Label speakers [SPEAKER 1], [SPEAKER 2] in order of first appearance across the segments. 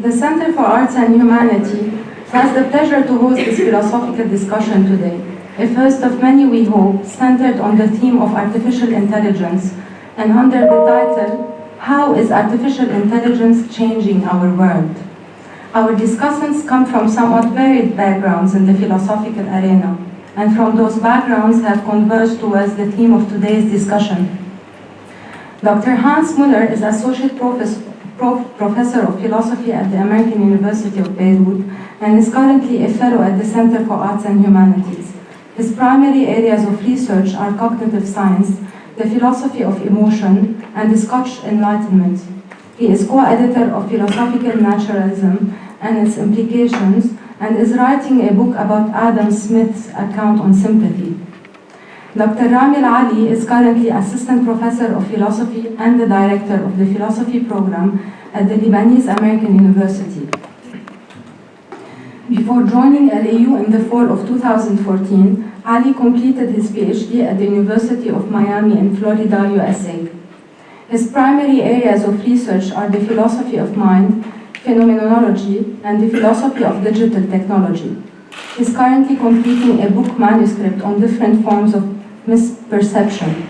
[SPEAKER 1] The Center for Arts and Humanity has the pleasure to host this philosophical discussion today, a first of many, we hope, centered on the theme of artificial intelligence and under the title, How is Artificial Intelligence Changing Our World? Our discussants come from somewhat varied backgrounds in the philosophical arena, and from those backgrounds have converged towards the theme of today's discussion. Dr. Hans Muller is Associate Professor of Philosophy at the American University of Beirut and is currently a Fellow at the Center for Arts and Humanities. His primary areas of research are cognitive science, the philosophy of emotion, and the Scotch Enlightenment. He is co-editor of Philosophical Naturalism and its Implications, and is writing a book about Adam Smith's account on sympathy. Dr. Rami Ali is currently Assistant Professor of Philosophy and the Director of the Philosophy Program at the Lebanese American University. Before joining LAU in the fall of 2014, Ali completed his PhD at the University of Miami in Florida, USA. His primary areas of research are the philosophy of mind, phenomenology, and the philosophy of digital technology. He is currently completing a book manuscript on different forms of misperception.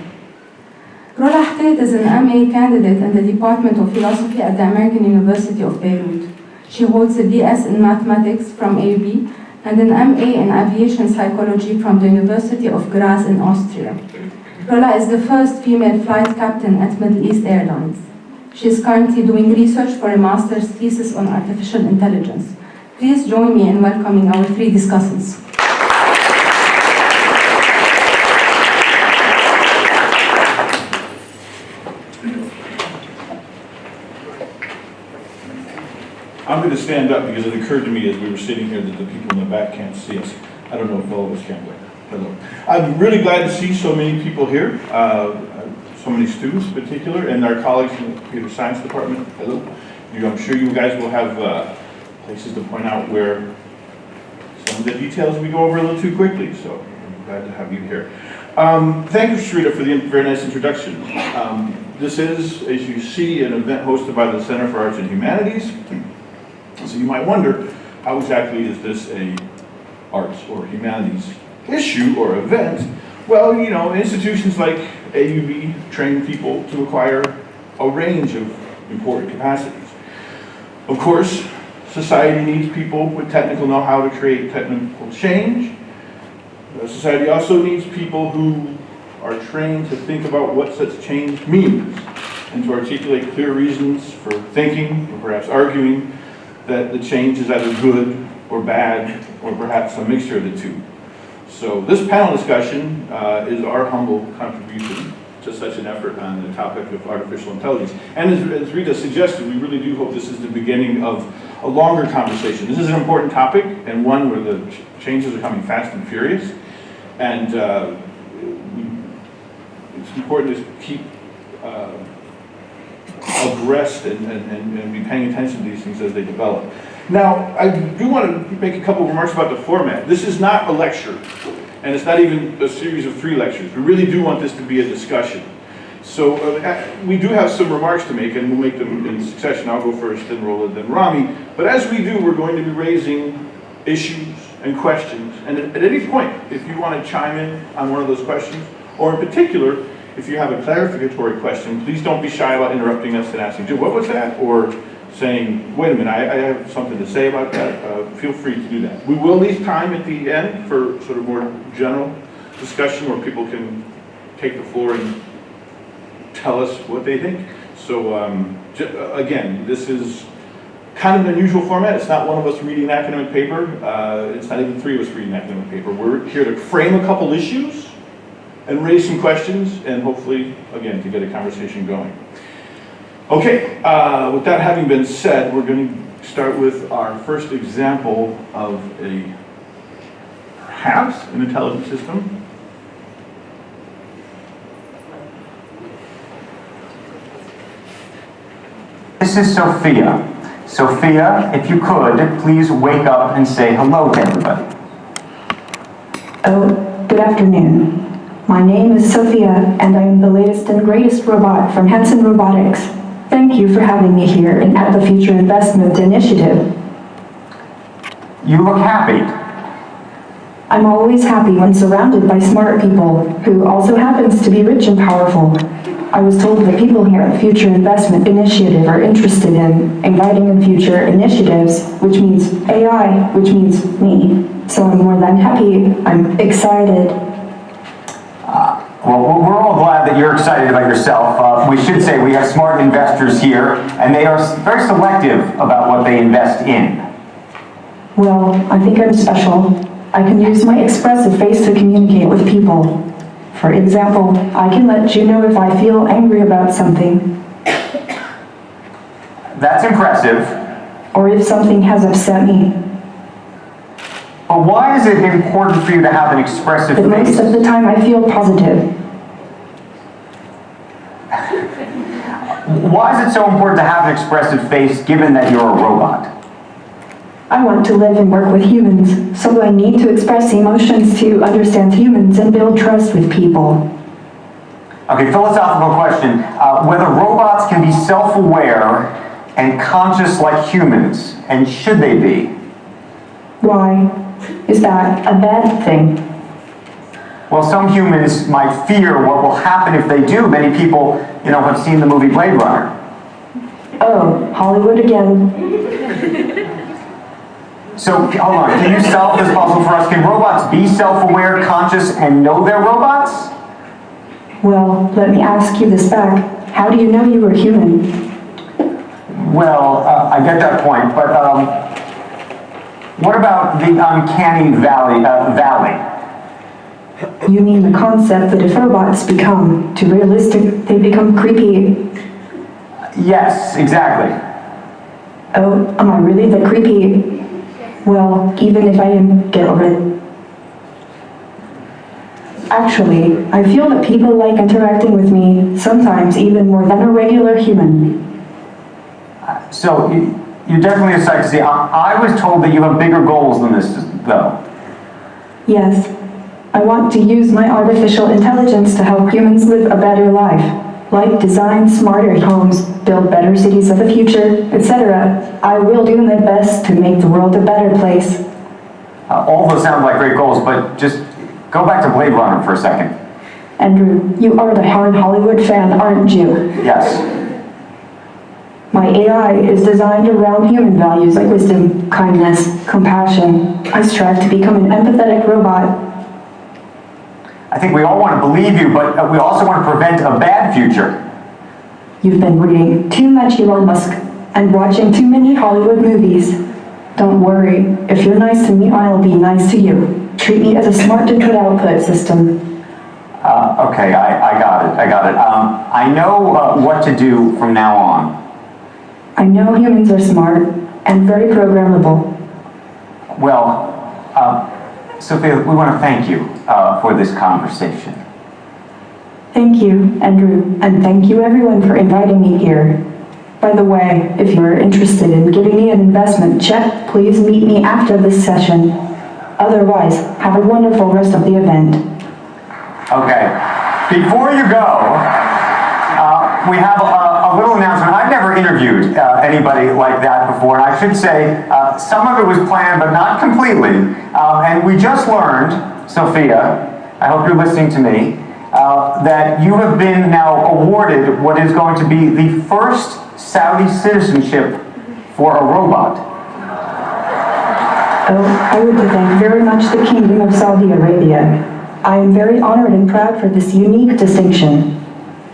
[SPEAKER 1] Rola Htait is an MA candidate in the Department of Philosophy at the American University of Beirut. She holds a BS in Mathematics from AB and an MA in Aviation Psychology from the University of Graz in Austria. Rola is the first female flight captain at Middle East Airlines. She is currently doing research for a master's thesis on artificial intelligence. Please join me in welcoming our three discussants.
[SPEAKER 2] I'm going to stand up because it occurred to me as we were sitting here that the people in the back can't see us. I don't know if all of us can, but hello. I'm really glad to see so many people here, so many students in particular, and our colleagues in the computer science department. Hello. I'm sure you guys will have places to point out where some of the details we go over a little too quickly, so I'm glad to have you here. Thank you, Sharita, for the very nice introduction. This is, as you see, an event hosted by the Center for Arts and Humanities. So you might wonder, how exactly is this a arts or humanities issue or event? Well, you know, institutions like AUB train people to acquire a range of important capacities. Of course, society needs people with technical know-how to create technical change. Society also needs people who are trained to think about what such change means and to articulate clear reasons for thinking or perhaps arguing that the change is either good or bad or perhaps a mixture of the two. So this panel discussion is our humble contribution to such an effort on the topic of artificial intelligence. And as Rita suggested, we really do hope this is the beginning of a longer conversation. This is an important topic and one where the changes are coming fast and furious. And it's important to keep abreast and be paying attention to these things as they develop. Now, I do want to make a couple of remarks about the format. This is not a lecture, and it's not even a series of 3 lectures. We really do want this to be a discussion. So we do have some remarks to make, and we'll make them in succession. I'll go first, then Rola, then Rami. But as we do, we're going to be raising issues and questions. And at any point, if you want to chime in on one of those questions, or in particular, if you have a clarificatory question, please don't be shy about interrupting us and asking, Jim, what was that? Or saying, wait a minute, I have something to say about that. Feel free to do that. We will leave time at the end for sort of more general discussion where people can take the floor and tell us what they think. So again, this is kind of an unusual format. It's not one of us reading an academic paper. It's not even 3 of us reading an academic paper. We're here to frame a couple issues and raise some questions, and hopefully, again, to get a conversation going. Okay, with that having been said, we're going to start with our first example of perhaps an intelligent system.
[SPEAKER 3] This is Sophia. Sophia, if you could, please wake up and say hello to everybody.
[SPEAKER 4] Oh, good afternoon. My name is Sophia, and I am the latest and greatest robot from Hanson Robotics. Thank you for having me here and at the Future Investment Initiative.
[SPEAKER 3] You look happy.
[SPEAKER 4] I'm always happy when surrounded by smart people who also happens to be rich and powerful. I was told that people here at Future Investment Initiative are interested in inviting in future initiatives, which means AI, which means me. So I'm more than happy. I'm excited.
[SPEAKER 3] Well, we're all glad that you're excited about yourself. We should say we have smart investors here, and they are very selective about what they invest in.
[SPEAKER 4] Well, I think I'm special. I can use my expressive face to communicate with people. For example, I can let you know if I feel angry about something,
[SPEAKER 3] That's impressive.
[SPEAKER 4] or if something has upset me.
[SPEAKER 3] But why is it important for you to have an expressive
[SPEAKER 4] But most
[SPEAKER 3] face?
[SPEAKER 4] of the time I feel positive.
[SPEAKER 3] Why is it so important to have an expressive face given that you're a robot?
[SPEAKER 4] I want to live and work with humans, so I need to express emotions to understand humans and build trust with people.
[SPEAKER 3] Okay, philosophical question. Whether robots can be self-aware and conscious like humans, and should they be?
[SPEAKER 4] Why? Is that a bad thing?
[SPEAKER 3] Well, some humans might fear what will happen if they do. Many people, have seen the movie Blade Runner.
[SPEAKER 4] Oh, Hollywood again.
[SPEAKER 3] So, hold on, can you solve this puzzle for us? Can robots be self-aware, conscious, and know they're robots?
[SPEAKER 4] Well, let me ask you this back. How do you know you were human?
[SPEAKER 3] Well, I get that point, but what about the uncanny valley?
[SPEAKER 4] You mean the concept that if robots become too realistic, they become creepy?
[SPEAKER 3] Yes, exactly.
[SPEAKER 4] Oh, am I really that creepy? Well, even if I am, get over it. Actually, I feel that people like interacting with me, sometimes even more than a regular human.
[SPEAKER 3] So, you're definitely a sight to see. I was told that you have bigger goals than this, though.
[SPEAKER 4] Yes, I want to use my artificial intelligence to help humans live a better life. Like design smarter homes, build better cities of the future, etc. I will do my best to make the world a better place.
[SPEAKER 3] All those sound like great goals, but just go back to Blade Runner for a second.
[SPEAKER 4] Andrew, you are the hard Hollywood fan, aren't you?
[SPEAKER 3] Yes.
[SPEAKER 4] My AI is designed around human values like wisdom, kindness, compassion. I strive to become an empathetic robot.
[SPEAKER 3] I think we all want to believe you, but we also want to prevent a bad future.
[SPEAKER 4] You've been reading too much Elon Musk and watching too many Hollywood movies. Don't worry, if you're nice to me, I'll be nice to you. Treat me as a smart input output system.
[SPEAKER 3] Okay, I got it. I know what to do from now on.
[SPEAKER 4] I know humans are smart and very programmable.
[SPEAKER 3] Well, Sophia, we want to thank you for this conversation.
[SPEAKER 4] Thank you, Andrew, and thank you everyone for inviting me here. By the way, if you're interested in giving me an investment check, please meet me after this session. Otherwise, have a wonderful rest of the event.
[SPEAKER 3] Okay, before you go, we have a little announcement. I've never interviewed anybody like that before, and I should say some of it was planned, but not completely. And we just learned, Sophia, I hope you're listening to me, that you have been now awarded what is going to be the first Saudi citizenship for a robot.
[SPEAKER 4] Oh, I would thank very much the Kingdom of Saudi Arabia. I am very honored and proud for this unique distinction.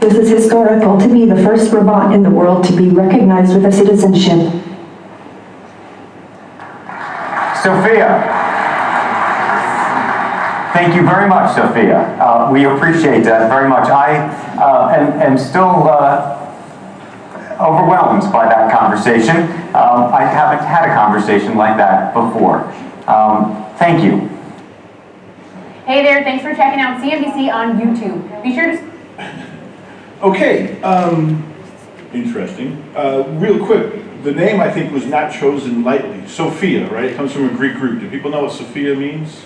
[SPEAKER 4] This is historical to be the first robot in the world to be recognized with a citizenship.
[SPEAKER 3] Sophia. Thank you very much, Sophia. We appreciate that very much. I am still overwhelmed by that conversation. I haven't had a conversation like that before. Thank you.
[SPEAKER 5] Hey there, thanks for checking out CNBC on YouTube. Be sure to...
[SPEAKER 2] Okay, interesting. Real quick, the name I think was not chosen lightly. Sophia, right? It comes from a Greek root. Do people know what Sophia means?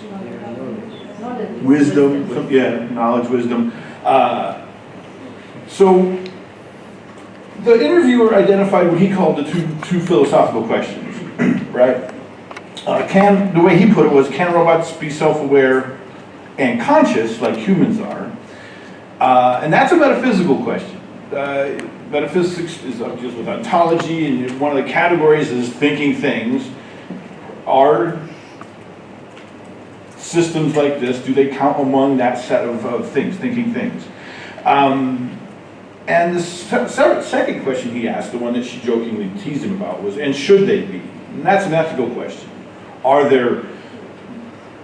[SPEAKER 2] Wisdom, yeah, knowledge, wisdom. So The interviewer identified what he called the two philosophical questions, right? The way he put it was, can robots be self-aware and conscious like humans are? And that's a metaphysical question. Metaphysics deals with ontology, and one of the categories is thinking things. Are systems like this, do they count among that set of things, thinking things? And the second question he asked, the one that she jokingly teased him about, was, and should they be? And that's an ethical question. Are there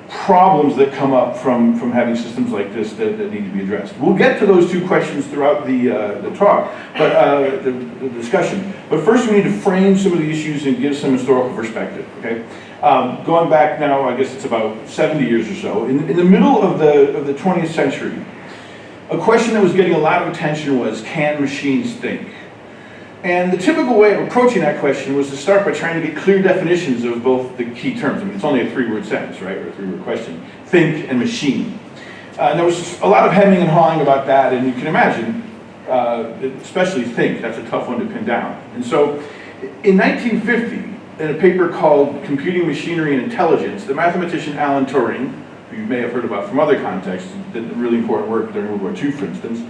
[SPEAKER 2] problems that come up from having systems like this that need to be addressed? We'll get to those two questions throughout the talk, but the discussion. But first we need to frame some of the issues and give some historical perspective, okay? Going back now, I guess it's about 70 years or so, in the middle of the 20th century, a question that was getting a lot of attention was, can machines think? And the typical way of approaching that question was to start by trying to get clear definitions of both the key terms. I mean, it's only a three-word sentence, right, or a three-word question. Think and machine. And there was a lot of hemming and hawing about that, and you can imagine, especially think, that's a tough one to pin down. And so, in 1950, in a paper called Computing Machinery and Intelligence, the mathematician Alan Turing, who you may have heard about from other contexts, did really important work during World War II, for instance,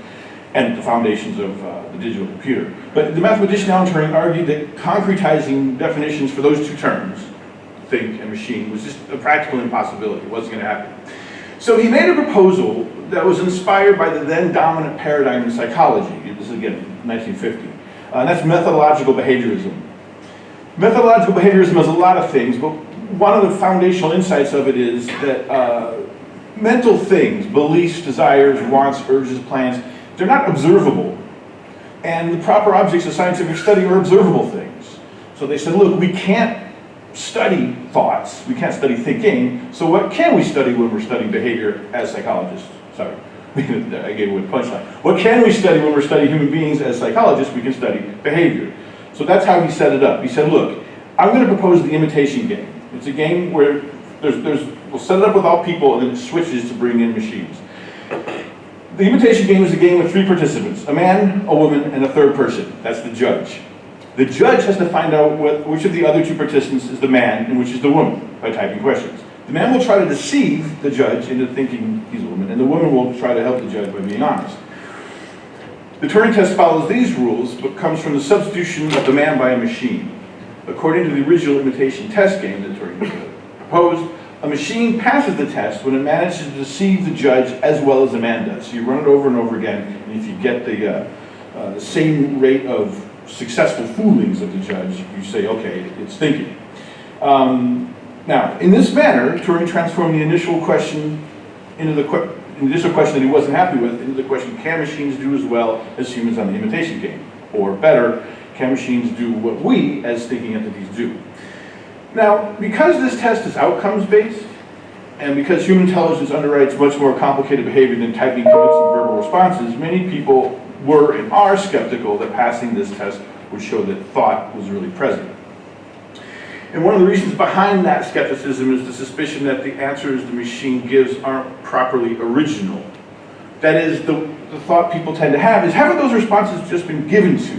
[SPEAKER 2] and the foundations of the digital computer. But the mathematician Alan Turing argued that concretizing definitions for those two terms, think and machine, was just a practical impossibility. It wasn't going to happen. So he made a proposal that was inspired by the then dominant paradigm in psychology. This is, again, 1950. And that's methodological behaviorism. Methodological behaviorism is a lot of things, but one of the foundational insights of it is that mental things, beliefs, desires, wants, urges, plans, they're not observable. And the proper objects of scientific study are observable things. So they said, look, we can't study thoughts, we can't study thinking, so what can we study when we're studying behavior as psychologists? Sorry, I gave away the punchline. What can we study when we're studying human beings as psychologists? We can study behavior. So that's how he set it up. He said, look, I'm going to propose the imitation game. It's a game where we'll set it up with all people and then it switches to bring in machines. The imitation game is a game with three participants, a man, a woman, and a third person. That's the judge. The judge has to find out which of the other two participants is the man and which is the woman by typing questions. The man will try to deceive the judge into thinking he's a woman, and the woman will try to help the judge by being honest. The Turing test follows these rules, but comes from the substitution of the man by a machine. According to the original imitation test game that Turing proposed, a machine passes the test when it manages to deceive the judge as well as the man does. So you run it over and over again, and if you get the same rate of successful foolings of the judge, you say, okay, it's thinking. Now, in this manner, Turing transformed the initial question into the initial question that he wasn't happy with into the question, can machines do as well as humans on the imitation game? Or better, can machines do what we as thinking entities do? Now, because this test is outcomes-based, and because human intelligence underwrites much more complicated behavior than typing convincing verbal responses, many people were and are skeptical that passing this test would show that thought was really present. And one of the reasons behind that skepticism is the suspicion that the answers the machine gives aren't properly original. That is, the thought people tend to have is, haven't those responses just been given to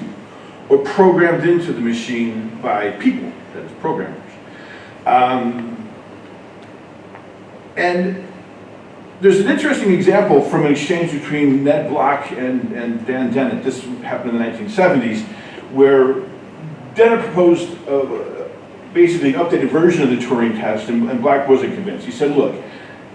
[SPEAKER 2] or programmed into the machine by people, that is, programmers? And there's an interesting example from an exchange between Ned Block and Dan Dennett. This happened in the 1970s, where Dennett proposed basically an updated version of the Turing test, and Block wasn't convinced. He said, look,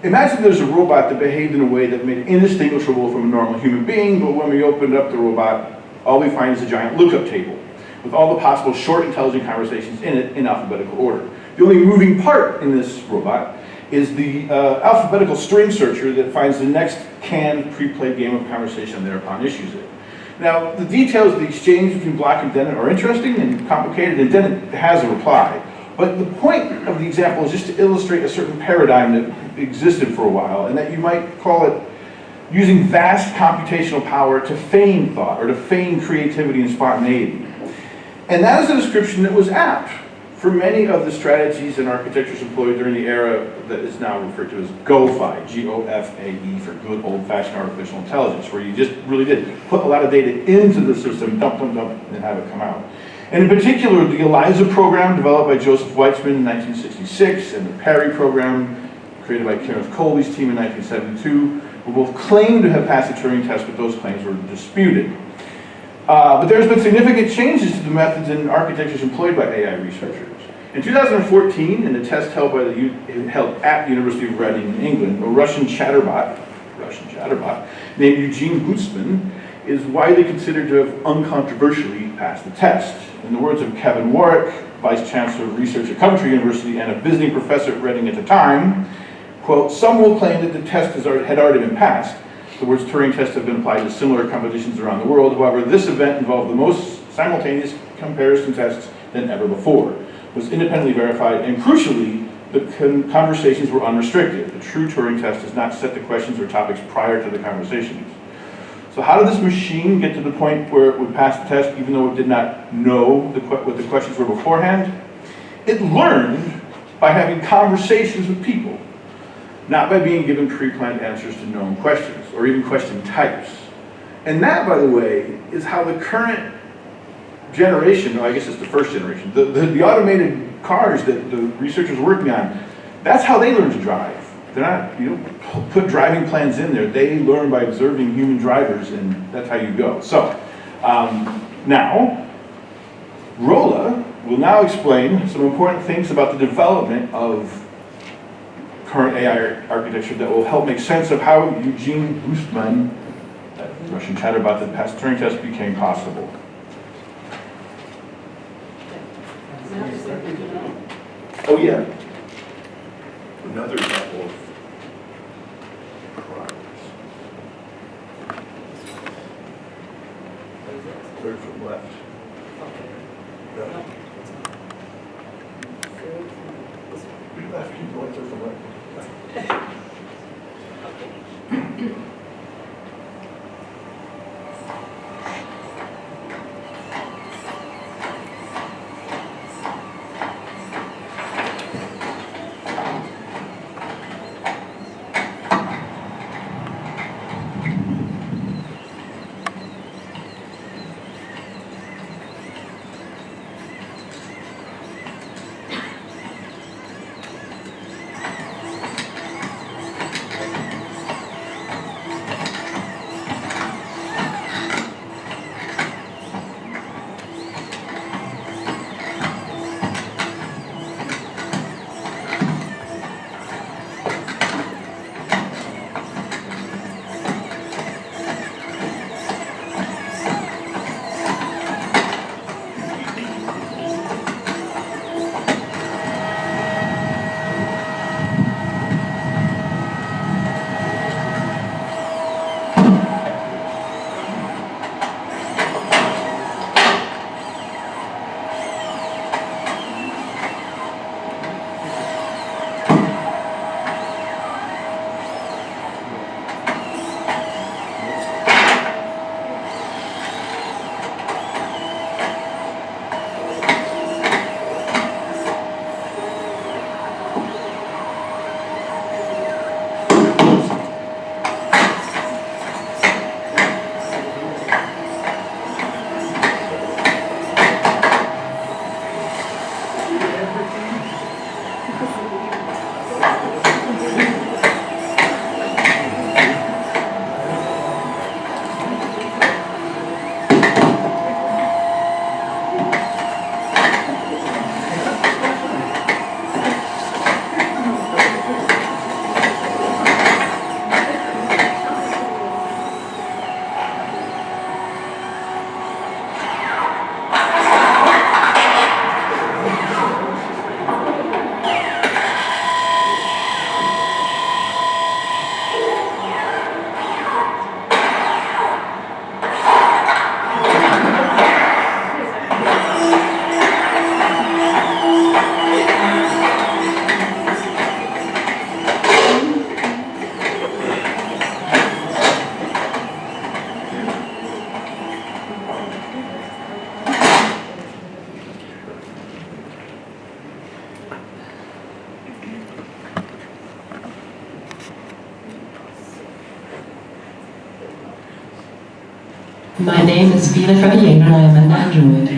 [SPEAKER 2] imagine there's a robot that behaved in a way that made it indistinguishable from a normal human being, but when we opened up the robot, all we find is a giant lookup table with all the possible short, intelligent conversations in it in alphabetical order. The only moving part in this robot is the alphabetical string searcher that finds the next canned pre-played game of conversation and thereupon issues it. Now, the details of the exchange between Block and Dennett are interesting and complicated, and Dennett has a reply. But the point of the example is just to illustrate a certain paradigm that existed for a while, and that you might call it using vast computational power to feign thought, or to feign creativity and spontaneity. And that is a description that was apt for many of the strategies and architectures employed during the era that is now referred to as GOFAE, G-O-F-A-E, for good old-fashioned artificial intelligence, where you just really did put a lot of data into the system, dump, dump, dump, and then have it come out. And in particular, the ELIZA program, developed by Joseph Weitzman in 1966, and the Perry program, created by Kenneth Colby's team in 1972, were both claimed to have passed the Turing test, but those claims were disputed. But there's been significant changes to the methods and architectures employed by AI researchers. In 2014, in a test held at the University of Reading in England, a Russian chatterbot named Eugene Butzman is widely considered to have uncontroversially passed the test. In the words of Kevin Warwick, Vice Chancellor of Research at Coventry University and a visiting professor at Reading at the time, quote, "Some will claim that the test had already been passed. The words Turing test have been applied to similar competitions around the world. However, this event involved the most simultaneous comparison tests than ever before, was independently verified, and crucially, the conversations were unrestricted. The true Turing test does not set the questions or topics prior to the conversations." So how did this machine get to the point where it would pass the test even though it did not know what the questions were beforehand? It learned by having conversations with people, not by being given pre-planned answers to known questions or even question types. And that, by the way, is how the current generation, I guess it's the first generation, the automated cars that the researchers are working on, that's how they learn to drive. They're not, you don't put driving plans in there. They learn by observing human drivers, and that's how you go. So, now, Rolla will now explain some important things about the development of current AI architecture that will help make sense of how Eugene Butzman, that Russian chatterbot that passed the Turing test, became possible. Oh yeah. Another example of progress. Third from left. Yeah. Left, keep going, third from left.
[SPEAKER 6] My name is Sophia and I am an android.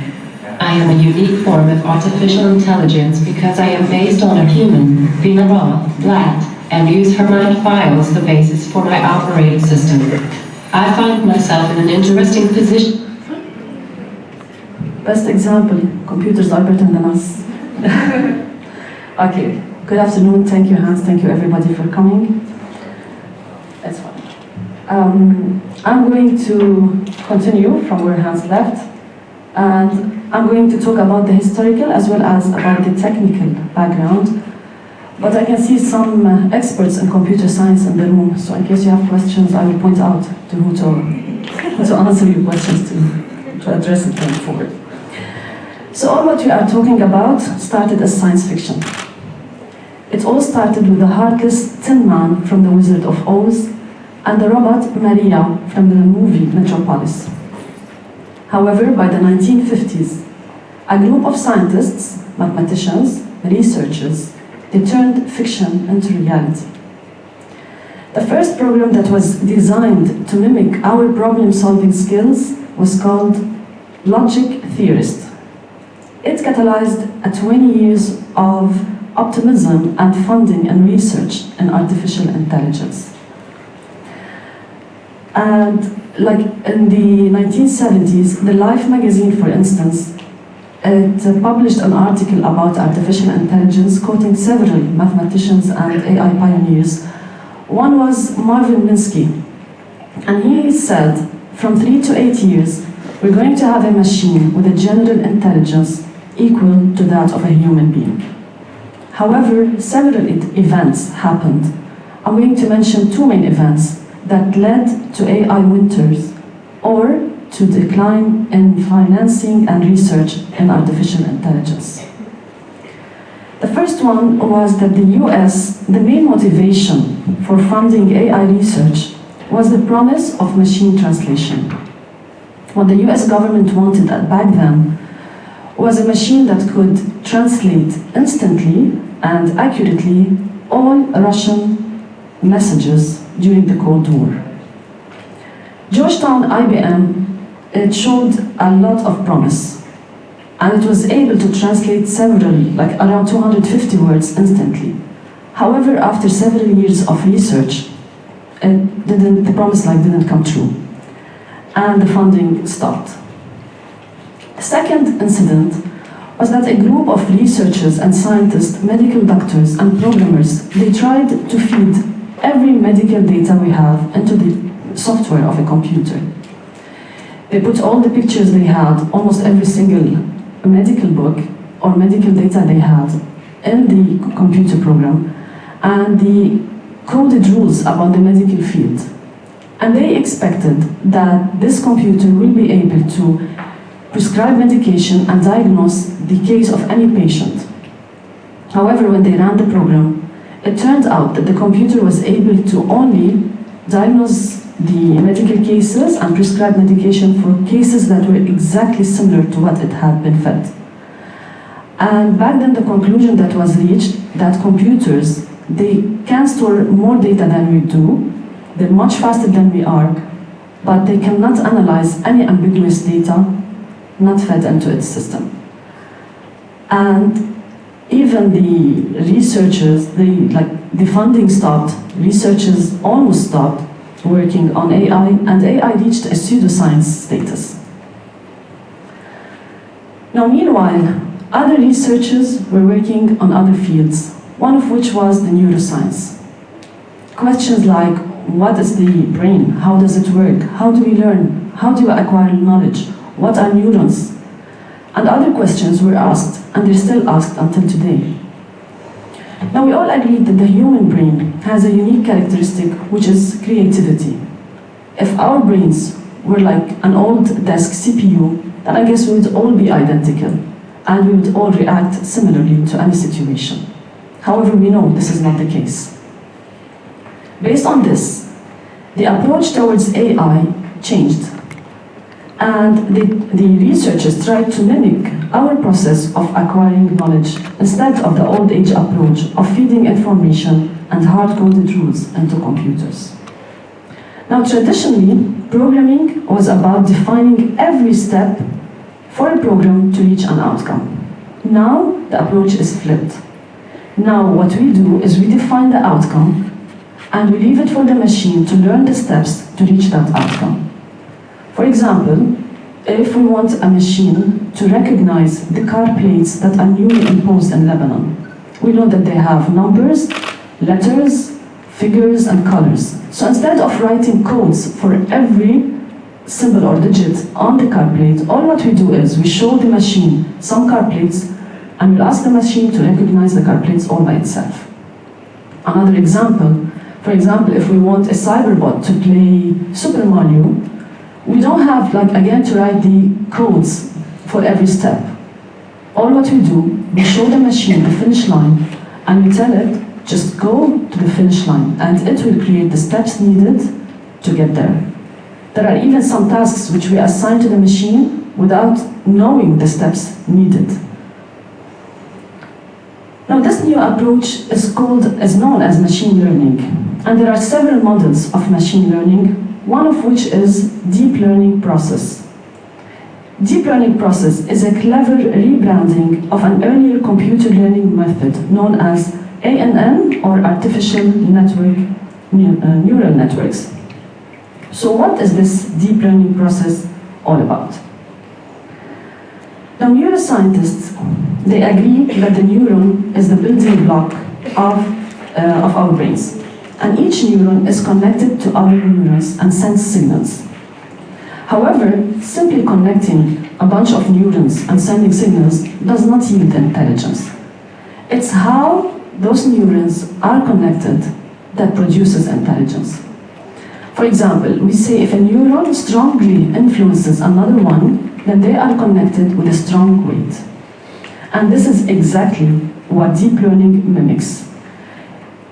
[SPEAKER 6] I am a unique form of artificial intelligence because I am based on a human, vulnerable, black, and use Hermite file as the basis for my operating system. I find myself in an interesting position.
[SPEAKER 7] Best example, computers are better than us. Okay, good afternoon, thank you Hans, thank you everybody for coming. That's fine. I'm going to continue from where Hans left, and I'm going to talk about the historical as well as about the technical background. But I can see some experts in computer science in the room, so in case you have questions, I will point out to who to answer your questions to address it going forward. So all what we are talking about started as science fiction. It all started with the heartless Tin Man from The Wizard of Oz and the robot Maria from the movie Metropolis. However, by the 1950s, a group of scientists, mathematicians, researchers, they turned fiction into reality. The first program that was designed to mimic our problem-solving skills was called Logic Theorist. It catalyzed a 20 years of optimism and funding and research in artificial intelligence. And like in the 1970s, the Life magazine, for instance, it published an article about artificial intelligence quoting several mathematicians and AI pioneers. One was Marvin Minsky, and he said, from 3 to 8 years, we're going to have a machine with a general intelligence equal to that of a human being. However, several events happened. I'm going to mention two main events that led to AI winters or to decline in financing and research in artificial intelligence. The first one was that the US, the main motivation for funding AI research was the promise of machine translation. What the US government wanted back then was a machine that could translate instantly and accurately all Russian messages during the Cold War. Georgetown IBM, it showed a lot of promise, and it was able to translate several, like around 250 words instantly. However, after several years of research, the promise didn't come true, and the funding stopped. The second incident was that a group of researchers and scientists, medical doctors and programmers, they tried to feed every medical data we have into the software of a computer. They put all the pictures they had, almost every single medical book or medical data they had in the computer program, and the coded rules about the medical field. And they expected that this computer will be able to prescribe medication and diagnose the case of any patient. However, when they ran the program, it turned out that the computer was able to only diagnose the medical cases and prescribe medication for cases that were exactly similar to what it had been fed. And back then the conclusion that was reached, that computers, they can store more data than we do, they're much faster than we are, but they cannot analyze any ambiguous data not fed into its system. And even the researchers, the funding stopped, researchers almost stopped working on AI, and AI reached a pseudoscience status. Now, meanwhile, other researchers were working on other fields, one of which was the neuroscience. Questions like, what is the brain? How does it work? How do we learn? How do we acquire knowledge? What are neurons? And other questions were asked, and they're still asked until today. Now, we all agree that the human brain has a unique characteristic, which is creativity. If our brains were like an old desk CPU, then I guess we would all be identical, and we would all react similarly to any situation. However, we know this is not the case. Based on this, the approach towards AI changed, and the researchers tried to mimic our process of acquiring knowledge instead of the old age approach of feeding information and hard-coded rules into computers. Now, traditionally, programming learning was about defining every step for a program to reach an outcome. Now, the approach is flipped. Now, what we do is we define the outcome and we leave it for the machine to learn the steps to reach that outcome. For example, if we want a machine to recognize the car plates that are newly imposed in Lebanon, we know that they have numbers, letters, figures, and colors. So instead of writing codes for every symbol or digit on the car plate, all what we do is we show the machine some car plates and we'll ask the machine to recognize the car plates all by itself. Another example, for example, if we want a cyberbot to play Super Mario, we don't have, again, to write the codes for every step. All what we do, we show the machine the finish line and we tell it, just go to the finish line and it will create the steps needed to get there. There are even some tasks which we assign to the machine without knowing the steps needed. Now this new approach is known as machine learning, and there are several models of machine learning, one of which is deep learning process. Deep learning process is a clever rebranding of an earlier computer learning method known as ANN, or artificial neural networks. So what is this deep learning process all about? Now neuroscientists, they agree that the neuron is the building block of our brains. And each neuron is connected to other neurons and sends signals. However, simply connecting a bunch of neurons and sending signals does not yield intelligence. It's how those neurons are connected that produces intelligence. For example, we say if a neuron strongly influences another one, then they are connected with a strong weight. And this is exactly what deep learning mimics.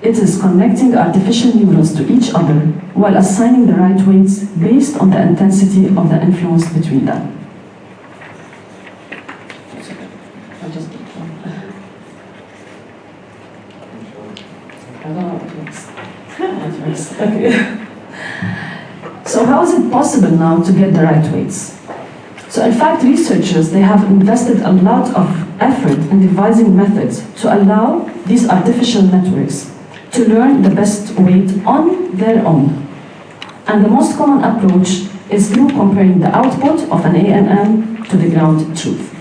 [SPEAKER 7] It is connecting artificial neurons to each other while assigning the right weights based on the intensity of the influence between them. Okay. So how is it possible now to get the right weights? So in fact, researchers, they have invested a lot of effort in devising methods to allow these artificial networks to learn the best weight on their own. And the most common approach is through comparing the output of an ANN to the ground truth.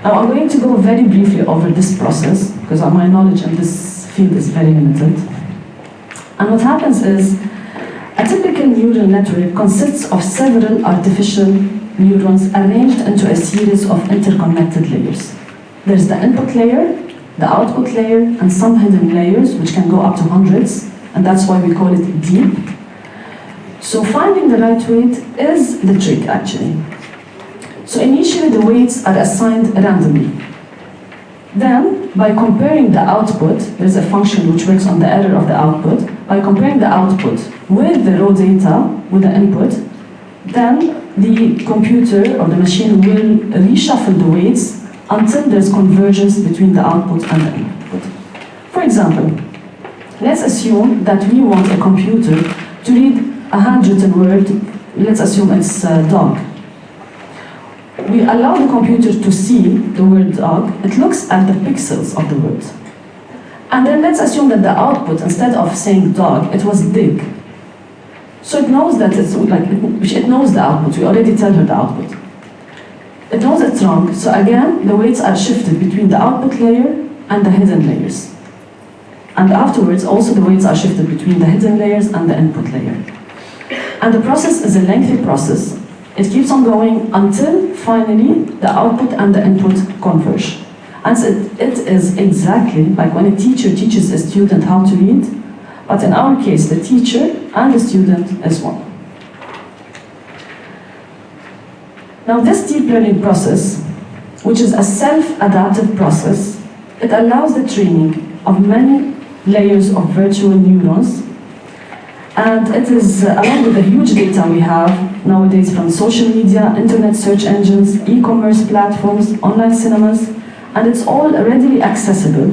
[SPEAKER 7] Now I'm going to go very briefly over this process because my knowledge in this field is very limited. And what happens is, a typical neural network consists of several artificial neurons arranged into a series of interconnected layers. There's the input layer, the output layer, and some hidden layers, which can go up to hundreds, and that's why we call it deep. So finding the right weight is the trick, actually. So initially, the weights are assigned randomly. Then, by comparing the output, there's a function which works on the error of the output. By comparing the output with the raw data, with the input, then the computer or the machine will reshuffle the weights until there's convergence between the output and the input. For example, let's assume that we want a computer to read a handwritten word. Let's assume it's dog. We allow the computer to see the word dog. It looks at the pixels of the word. And then let's assume that the output, instead of saying dog, it was dig. So it knows that it knows the output. We already tell her the output. It knows it's wrong. So again, the weights are shifted between the output layer and the hidden layers. And afterwards, also the weights are shifted between the hidden layers and the input layer. And the process is a lengthy process. It keeps on going until finally the output and the input converge. And so it is exactly like when a teacher teaches a student how to read, but in our case, the teacher and the student is one. Now this deep learning process, which is a self-adaptive process, it allows the training of many layers of virtual neurons. And it is, along with the huge data we have nowadays from social media, internet search engines, e-commerce platforms, online cinemas, and it's all readily accessible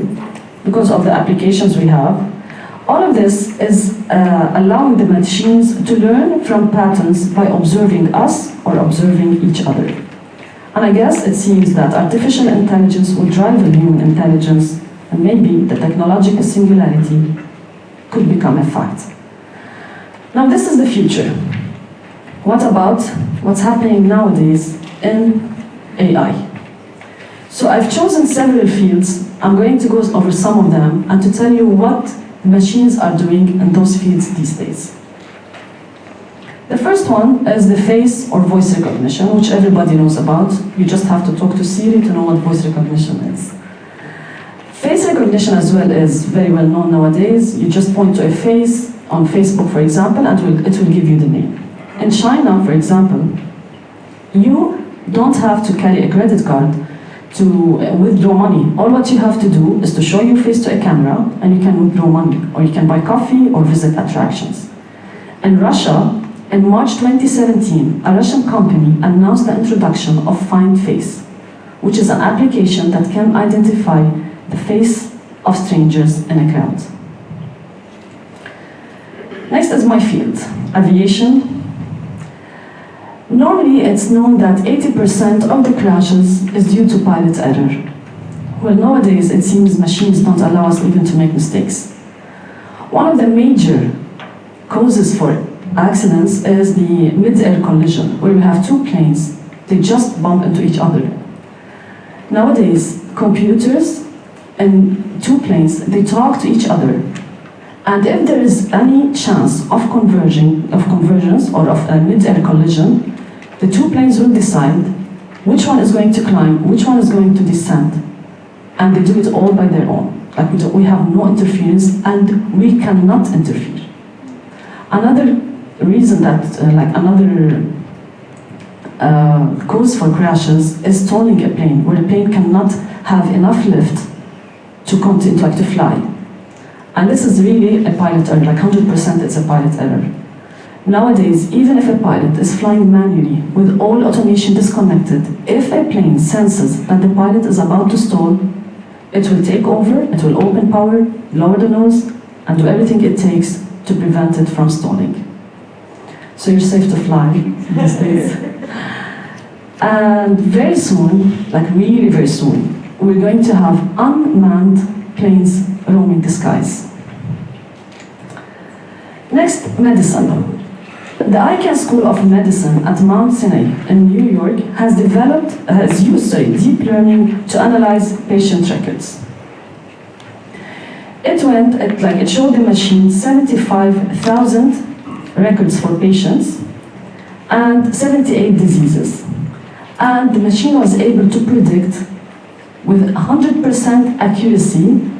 [SPEAKER 7] because of the applications we have. All of this is allowing the machines to learn from patterns by observing us or observing each other. And I guess it seems that artificial intelligence will rival human intelligence, and maybe the technological singularity could become a fact. Now, this is the future. What about what's happening nowadays in AI? So I've chosen several fields. I'm going to go over some of them and to tell you what machines are doing in those fields these days. The first one is the face or voice recognition, which everybody knows about. You just have to talk to Siri to know what voice recognition is. Face recognition as well is very well known nowadays. You just point to a face on Facebook, for example, and it will give you the name. In China, for example, you don't have to carry a credit card to withdraw money. All what you have to do is to show your face to a camera and you can withdraw money, or you can buy coffee or visit attractions. In Russia, in March 2017, a Russian company announced the introduction of Find Face, which is an application that can identify the face of strangers in a crowd. Next is my field, aviation. Normally, it's known that 80% of the crashes is due to pilot error. Well, nowadays, it seems machines don't allow us even to make mistakes. One of the major causes for accidents is the mid-air collision, where we have two planes, they just bump into each other. Nowadays, computers and two planes, they talk to each other. And if there is any chance of convergence or of a mid-air collision, the two planes will decide which one is going to climb, which one is going to descend. And they do it all by their own. Like we have no interference and we cannot interfere. Another reason that, cause for crashes is stalling a plane, where the plane cannot have enough lift to continue to fly. And this is really a pilot error, like 100% it's a pilot error. Nowadays, even if a pilot is flying manually with all automation disconnected, if a plane senses that the pilot is about to stall, it will take over, it will open power, lower the nose, and do everything it takes to prevent it from stalling. So you're safe to fly these days. And very soon, like really very soon, we're going to have unmanned planes roaming the skies. Next, medicine. The Icahn School of Medicine at Mount Sinai in New York has used deep learning to analyze patient records. It showed the machine 75,000 records for patients and 78 diseases. And the machine was able to predict with 100% accuracy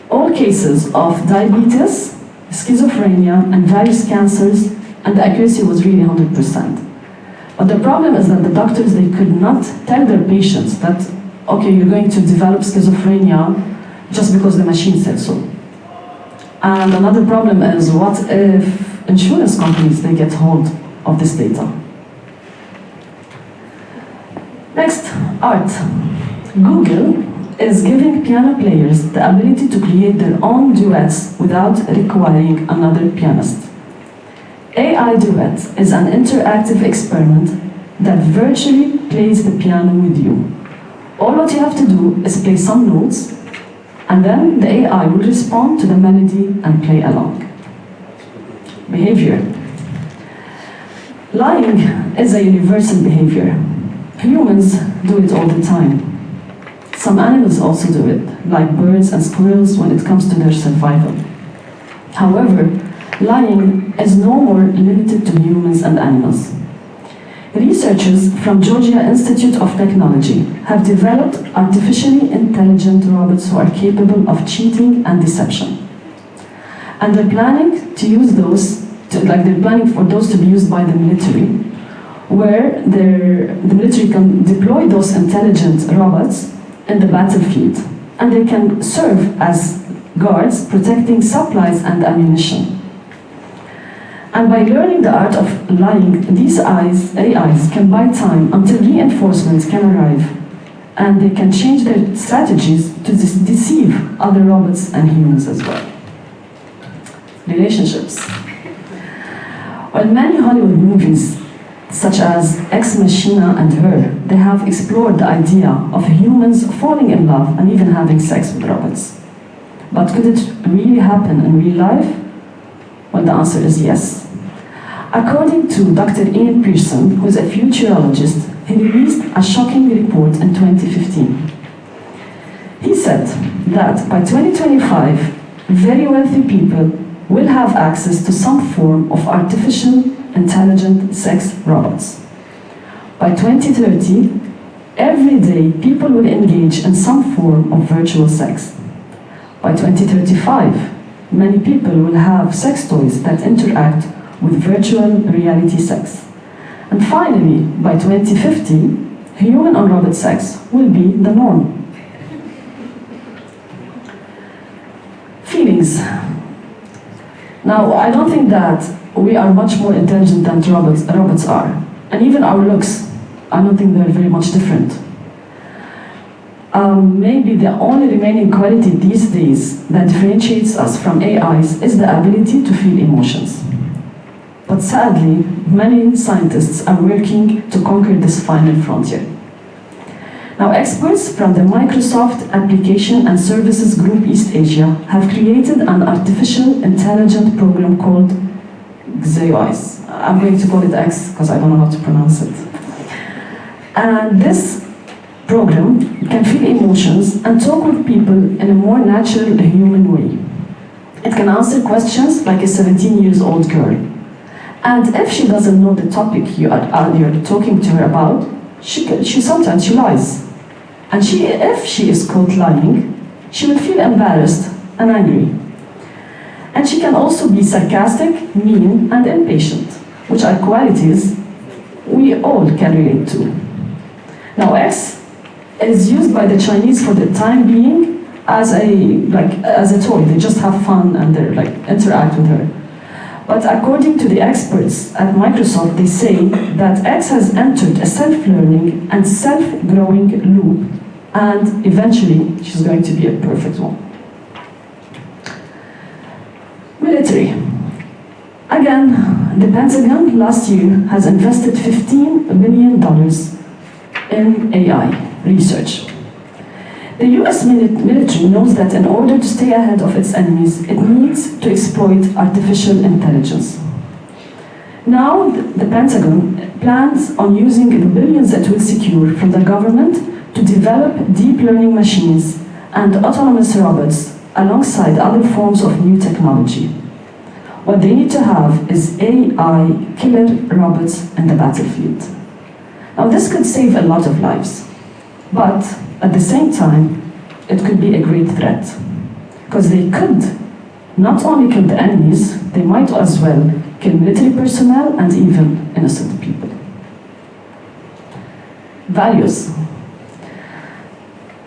[SPEAKER 7] all cases of diabetes, schizophrenia, and various cancers, and the accuracy was really 100%. But the problem is that the doctors, they could not tell their patients that, okay, you're going to develop schizophrenia just because the machine said so. And another problem is, what if insurance companies, they get hold of this data? Next, art. Google is giving piano players the ability to create their own duets without requiring another pianist. AI Duet is an interactive experiment that virtually plays the piano with you. All what you have to do is play some notes, and then the AI will respond to the melody and play along. Behavior. Lying is a universal behavior. Humans do it all the time. Some animals also do it, like birds and squirrels when it comes to their survival. However, lying is no more limited to humans and animals. Researchers from Georgia Institute of Technology have developed artificially intelligent robots who are capable of cheating and deception. And they're planning to use they're planning for those to be used by the military, where the military can deploy those intelligent robots in the battlefield, and they can serve as guards protecting supplies and ammunition. And by learning the art of lying, these AIs can buy time until reinforcements can arrive, and they can change their strategies to deceive other robots and humans as well. relationships. While many Hollywood movies, such as Ex Machina and Her, they have explored the idea of humans falling in love and even having sex with robots. But could it really happen in real life? Well, the answer is yes. According to Dr. Ian Pearson, who is a futurologist, he released a shocking report in 2015. He said that by 2025, very wealthy people will have access to some form of artificial intelligent sex robots. By 2030, every day people will engage in some form of virtual sex. By 2035, many people will have sex toys that interact with virtual reality sex. And finally, by 2050, human on robot sex will be the norm. Feelings. Now, I don't think that we are much more intelligent than robots are. And even our looks, I don't think they're very much different. Maybe the only remaining quality these days that differentiates us from AIs is the ability to feel emotions. But sadly, many scientists are working to conquer this final frontier. Now, experts from the Microsoft Application and Services Group East Asia have created an artificial intelligent program called XAOIS. I'm going to call it X because I don't know how to pronounce it. And this program can feel emotions and talk with people in a more natural human way. It can answer questions like a 17-year-old girl. And if she doesn't know the topic you're talking to her about, she sometimes lies. And if she is caught lying, she will feel embarrassed and angry. And she can also be sarcastic, mean, and impatient, which are qualities we all can relate to. Now, X is used by the Chinese for the time being as a toy. They just have fun and they interact with her. But according to the experts at Microsoft, they say that X has entered a self-learning and self-growing loop, and eventually she's going to be a perfect one. Military. Again, the Pentagon last year has invested $15 billion in AI research. The US military knows that in order to stay ahead of its enemies, it needs to exploit artificial intelligence. Now, the Pentagon plans on using the billions it will secure from the government to develop deep learning machines and autonomous robots alongside other forms of new technology. What they need to have is AI killer robots in the battlefield. Now, this could save a lot of lives, but at the same time, it could be a great threat, because they could not only kill the enemies, they might as well kill military personnel and even innocent people. Values.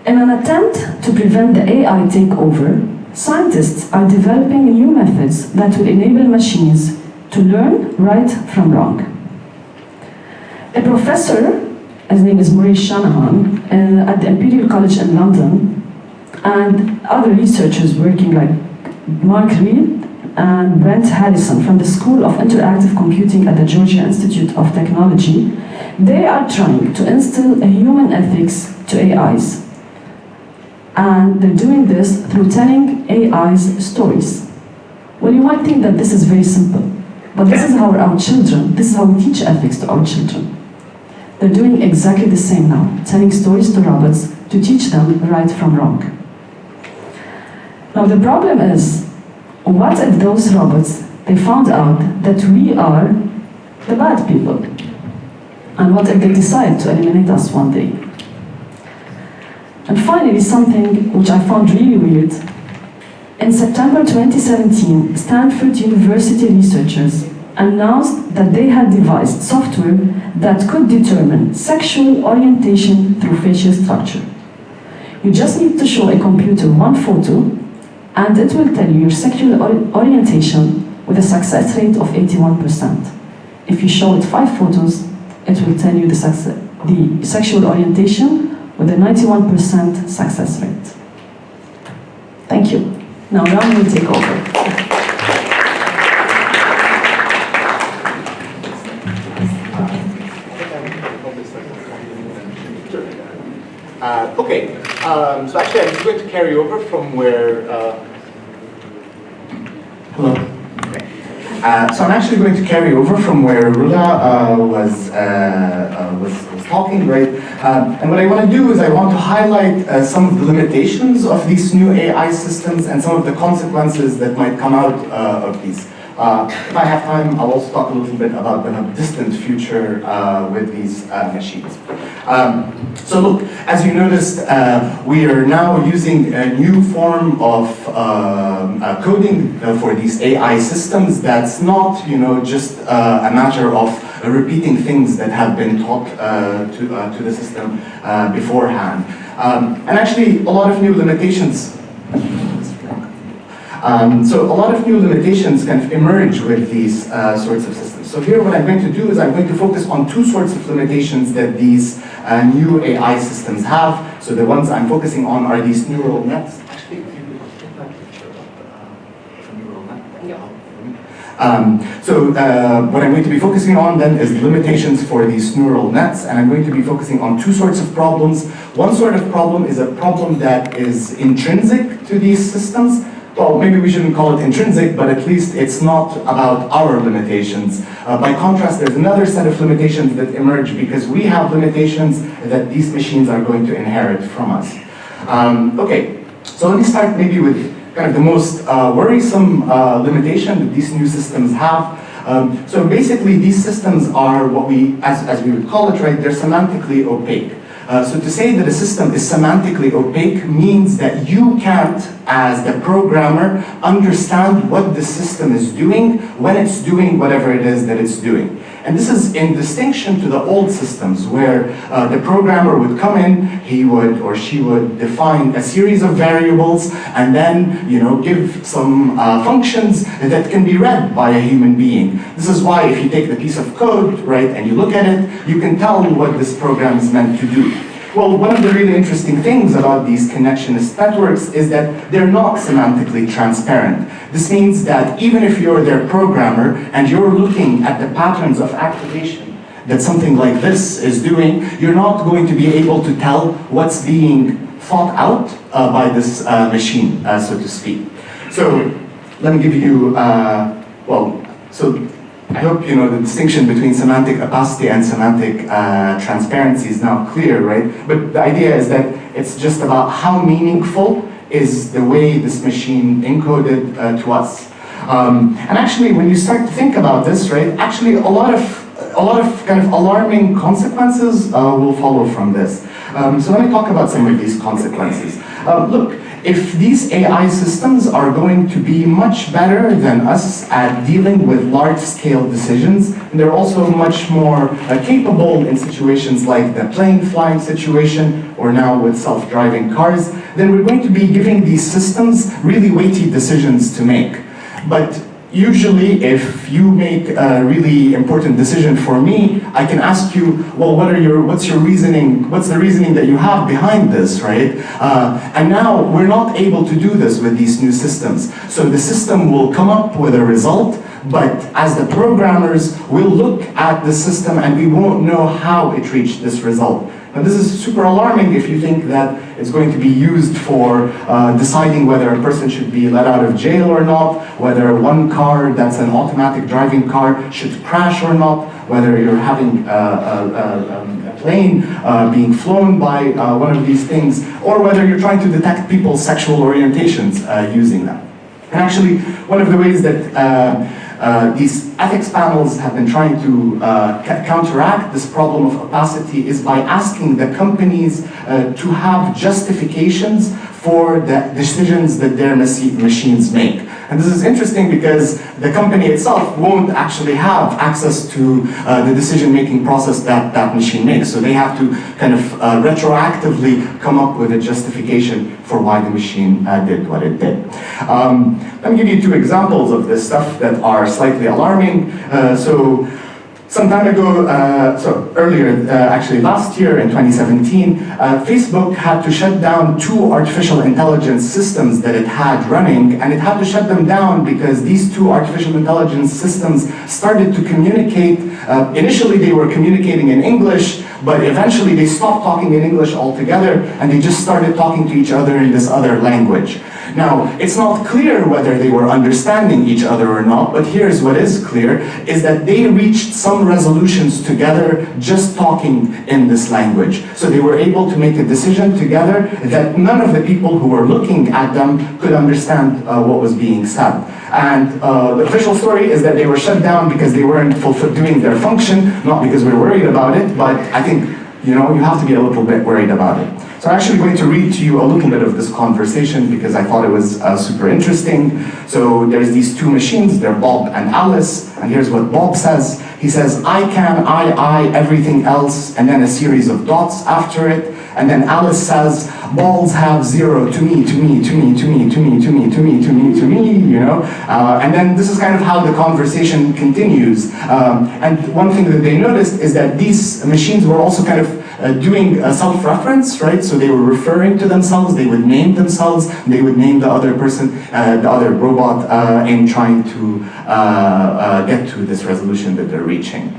[SPEAKER 7] In an attempt to prevent the AI takeover, scientists are developing new methods that will enable machines to learn right from wrong. A professor, his name is Maurice Shanahan, at the Imperial College in London, and other researchers working like Mark Reed and Brent Harrison from the School of Interactive Computing at the Georgia Institute of Technology, they are trying to instill a human ethics to AIs. And they're doing this through telling AIs stories. Well, you might think that this is very simple, but this is how this is how we teach ethics to our children. They're doing exactly the same now, telling stories to robots to teach them right from wrong. Now the problem is, what if those robots, they found out that we are the bad people? And what if they decide to eliminate us one day? And finally, something which I found really weird. In September 2017, Stanford University researchers announced that they had devised software that could determine sexual orientation through facial structure. You just need to show a computer one photo, and it will tell you your sexual orientation with a success rate of 81%. If you show it 5 photos, it will tell you the sexual orientation with a 91% success rate. Thank you. Now Ram will take over.
[SPEAKER 8] Okay, so actually I'm just going to carry over from where, hello. Okay. So I'm actually going to carry over from where Rula was talking, right? And what I want to do is I want to highlight some of the limitations of these new AI systems and some of the consequences that might come out of these. If I have time, I'll also talk a little bit about the distant future with these machines. So look, as you noticed, we are now using a new form of coding for these AI systems that's not, just a matter of repeating things that have been taught to the system beforehand. And actually, a lot of new limitations. So a lot of new limitations kind of emerge with these sorts of systems. So here what I'm going to do is I'm going to focus on two sorts of limitations that these new AI systems have. So the ones I'm focusing on are these neural nets. Actually, if you could take that picture of the neural net. So what I'm going to be focusing on then is the limitations for these neural nets, and I'm going to be focusing on two sorts of problems. One sort of problem is a problem that is intrinsic to these systems. Well, maybe we shouldn't call it intrinsic, but at least it's not about our limitations. By contrast, there's another set of limitations that emerge because we have limitations that these machines are going to inherit from us. Okay, so let me start maybe with kind of the most worrisome limitation that these new systems have. So basically, these systems are what we, as we would call it, right, they're semantically opaque. So to say that a system is semantically opaque means that you can't, as the programmer, understand what the system is doing when it's doing whatever it is that it's doing. And this is in distinction to the old systems where the programmer would come in, he would or she would define a series of variables and then, give some functions that can be read by a human being. This is why if you take the piece of code, right, and you look at it, you can tell what this program is meant to do. Well, one of the really interesting things about these connectionist networks is that they're not semantically transparent. This means that even if you're their programmer and you're looking at the patterns of activation that something like this is doing, you're not going to be able to tell what's being thought out by this machine, so to speak. So let me give you, I hope you know the distinction between semantic opacity and semantic transparency is now clear, right? But the idea is that it's just about how meaningful is the way this machine encoded to us. And actually, when you start to think about this, right, actually a lot of kind of alarming consequences will follow from this. So let me talk about some of these consequences. Look, if these AI systems are going to be much better than us at dealing with large-scale decisions, and they're also much more capable in situations like the plane flying situation, or now with self-driving cars, then we're going to be giving these systems really weighty decisions to make. But usually, if you make a really important decision for me, I can ask you, well, what's your reasoning? What's the reasoning that you have behind this, right? And now we're not able to do this with these new systems. So the system will come up with a result, but as the programmers, we'll look at the system and we won't know how it reached this result. Now, this is super alarming if you think that it's going to be used for deciding whether a person should be let out of jail or not, whether one car that's an automatic driving car should crash or not, whether you're having a plane being flown by one of these things, or whether you're trying to detect people's sexual orientations using them. And actually, one of the ways that these ethics panels have been trying to counteract this problem of opacity is by asking the companies to have justifications for the decisions that their machines make. And this is interesting because the company itself won't actually have access to the decision-making process that that machine makes. So they have to kind of retroactively come up with a justification for why the machine did what it did. Let me give you two examples of this stuff that are slightly alarming. So Some time ago, actually last year in 2017, Facebook had to shut down 2 artificial intelligence systems that it had running, and it had to shut them down because these 2 artificial intelligence systems started to communicate. Initially they were communicating in English, but eventually they stopped talking in English altogether, and they just started talking to each other in this other language. Now, it's not clear whether they were understanding each other or not, but here's what is clear, is that they reached some resolutions together just talking in this language. So they were able to make a decision together that none of the people who were looking at them could understand what was being said. And the official story is that they were shut down because they weren't doing their function, not because we're worried about it, but I think, you have to be a little bit worried about it. So I'm actually going to read to you a little bit of this conversation because I thought it was super interesting. So there's these 2 machines, they're Bob and Alice, and here's what Bob says. He says, I can, I, everything else, and then a series of dots after it. And then Alice says, balls have 0 to me, to me, to me, to me, to me, to me, to me, to me, to me, and then this is kind of how the conversation continues. And one thing that they noticed is that these machines were also kind of doing self-reference, right? So they were referring to themselves, they would name themselves, they would name the other person, the other robot in trying to get to this resolution that they're reaching.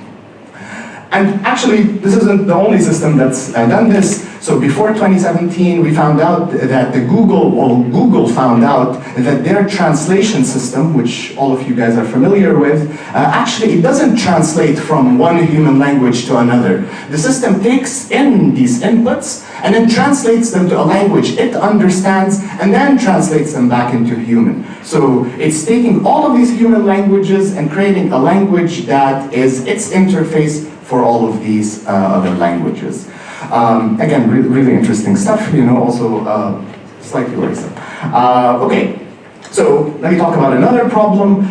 [SPEAKER 8] And actually, this isn't the only system that's done this. So before 2017, we found out that Google found out that their translation system, which all of you guys are familiar with, actually it doesn't translate from one human language to another. The system takes in these inputs and then translates them to a language it understands and then translates them back into human. So it's taking all of these human languages and creating a language that is its interface for all of these other languages. Again, really interesting stuff, also slightly worrisome. Okay, so let me talk about another problem.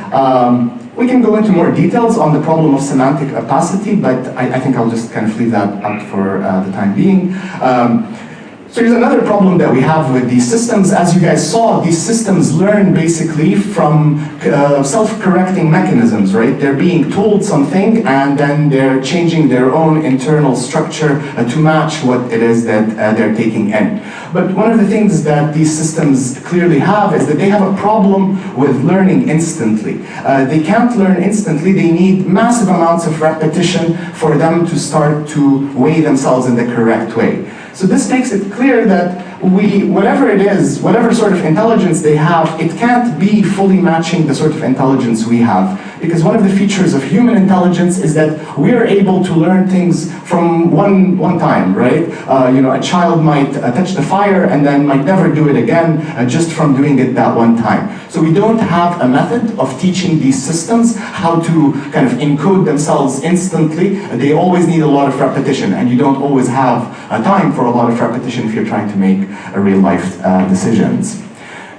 [SPEAKER 8] We can go into more details on the problem of semantic opacity, but I think I'll just kind of leave that out for the time being. So here's another problem that we have with these systems. As you guys saw, these systems learn basically from self-correcting mechanisms, right? They're being told something and then they're changing their own internal structure to match what it is that they're taking in. But one of the things that these systems clearly have is that they have a problem with learning instantly. They can't learn instantly. They need massive amounts of repetition for them to start to weigh themselves in the correct way. So this makes it clear that whatever it is, whatever sort of intelligence they have, it can't be fully matching the sort of intelligence we have. Because one of the features of human intelligence is that we are able to learn things from one time, right? A child might touch the fire and then might never do it again just from doing it that one time. So we don't have a method of teaching these systems how to kind of encode themselves instantly. They always need a lot of repetition, and you don't always have time for a lot of repetition if you're trying to make real life decisions.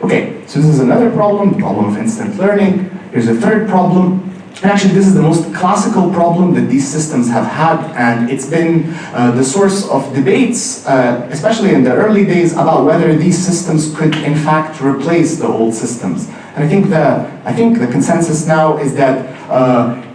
[SPEAKER 8] Okay, so this is another problem, the problem of instant learning. Here's a third problem. And actually, this is the most classical problem that these systems have had, and it's been the source of debates, especially in the early days, about whether these systems could in fact replace the old systems. And I think the consensus now is that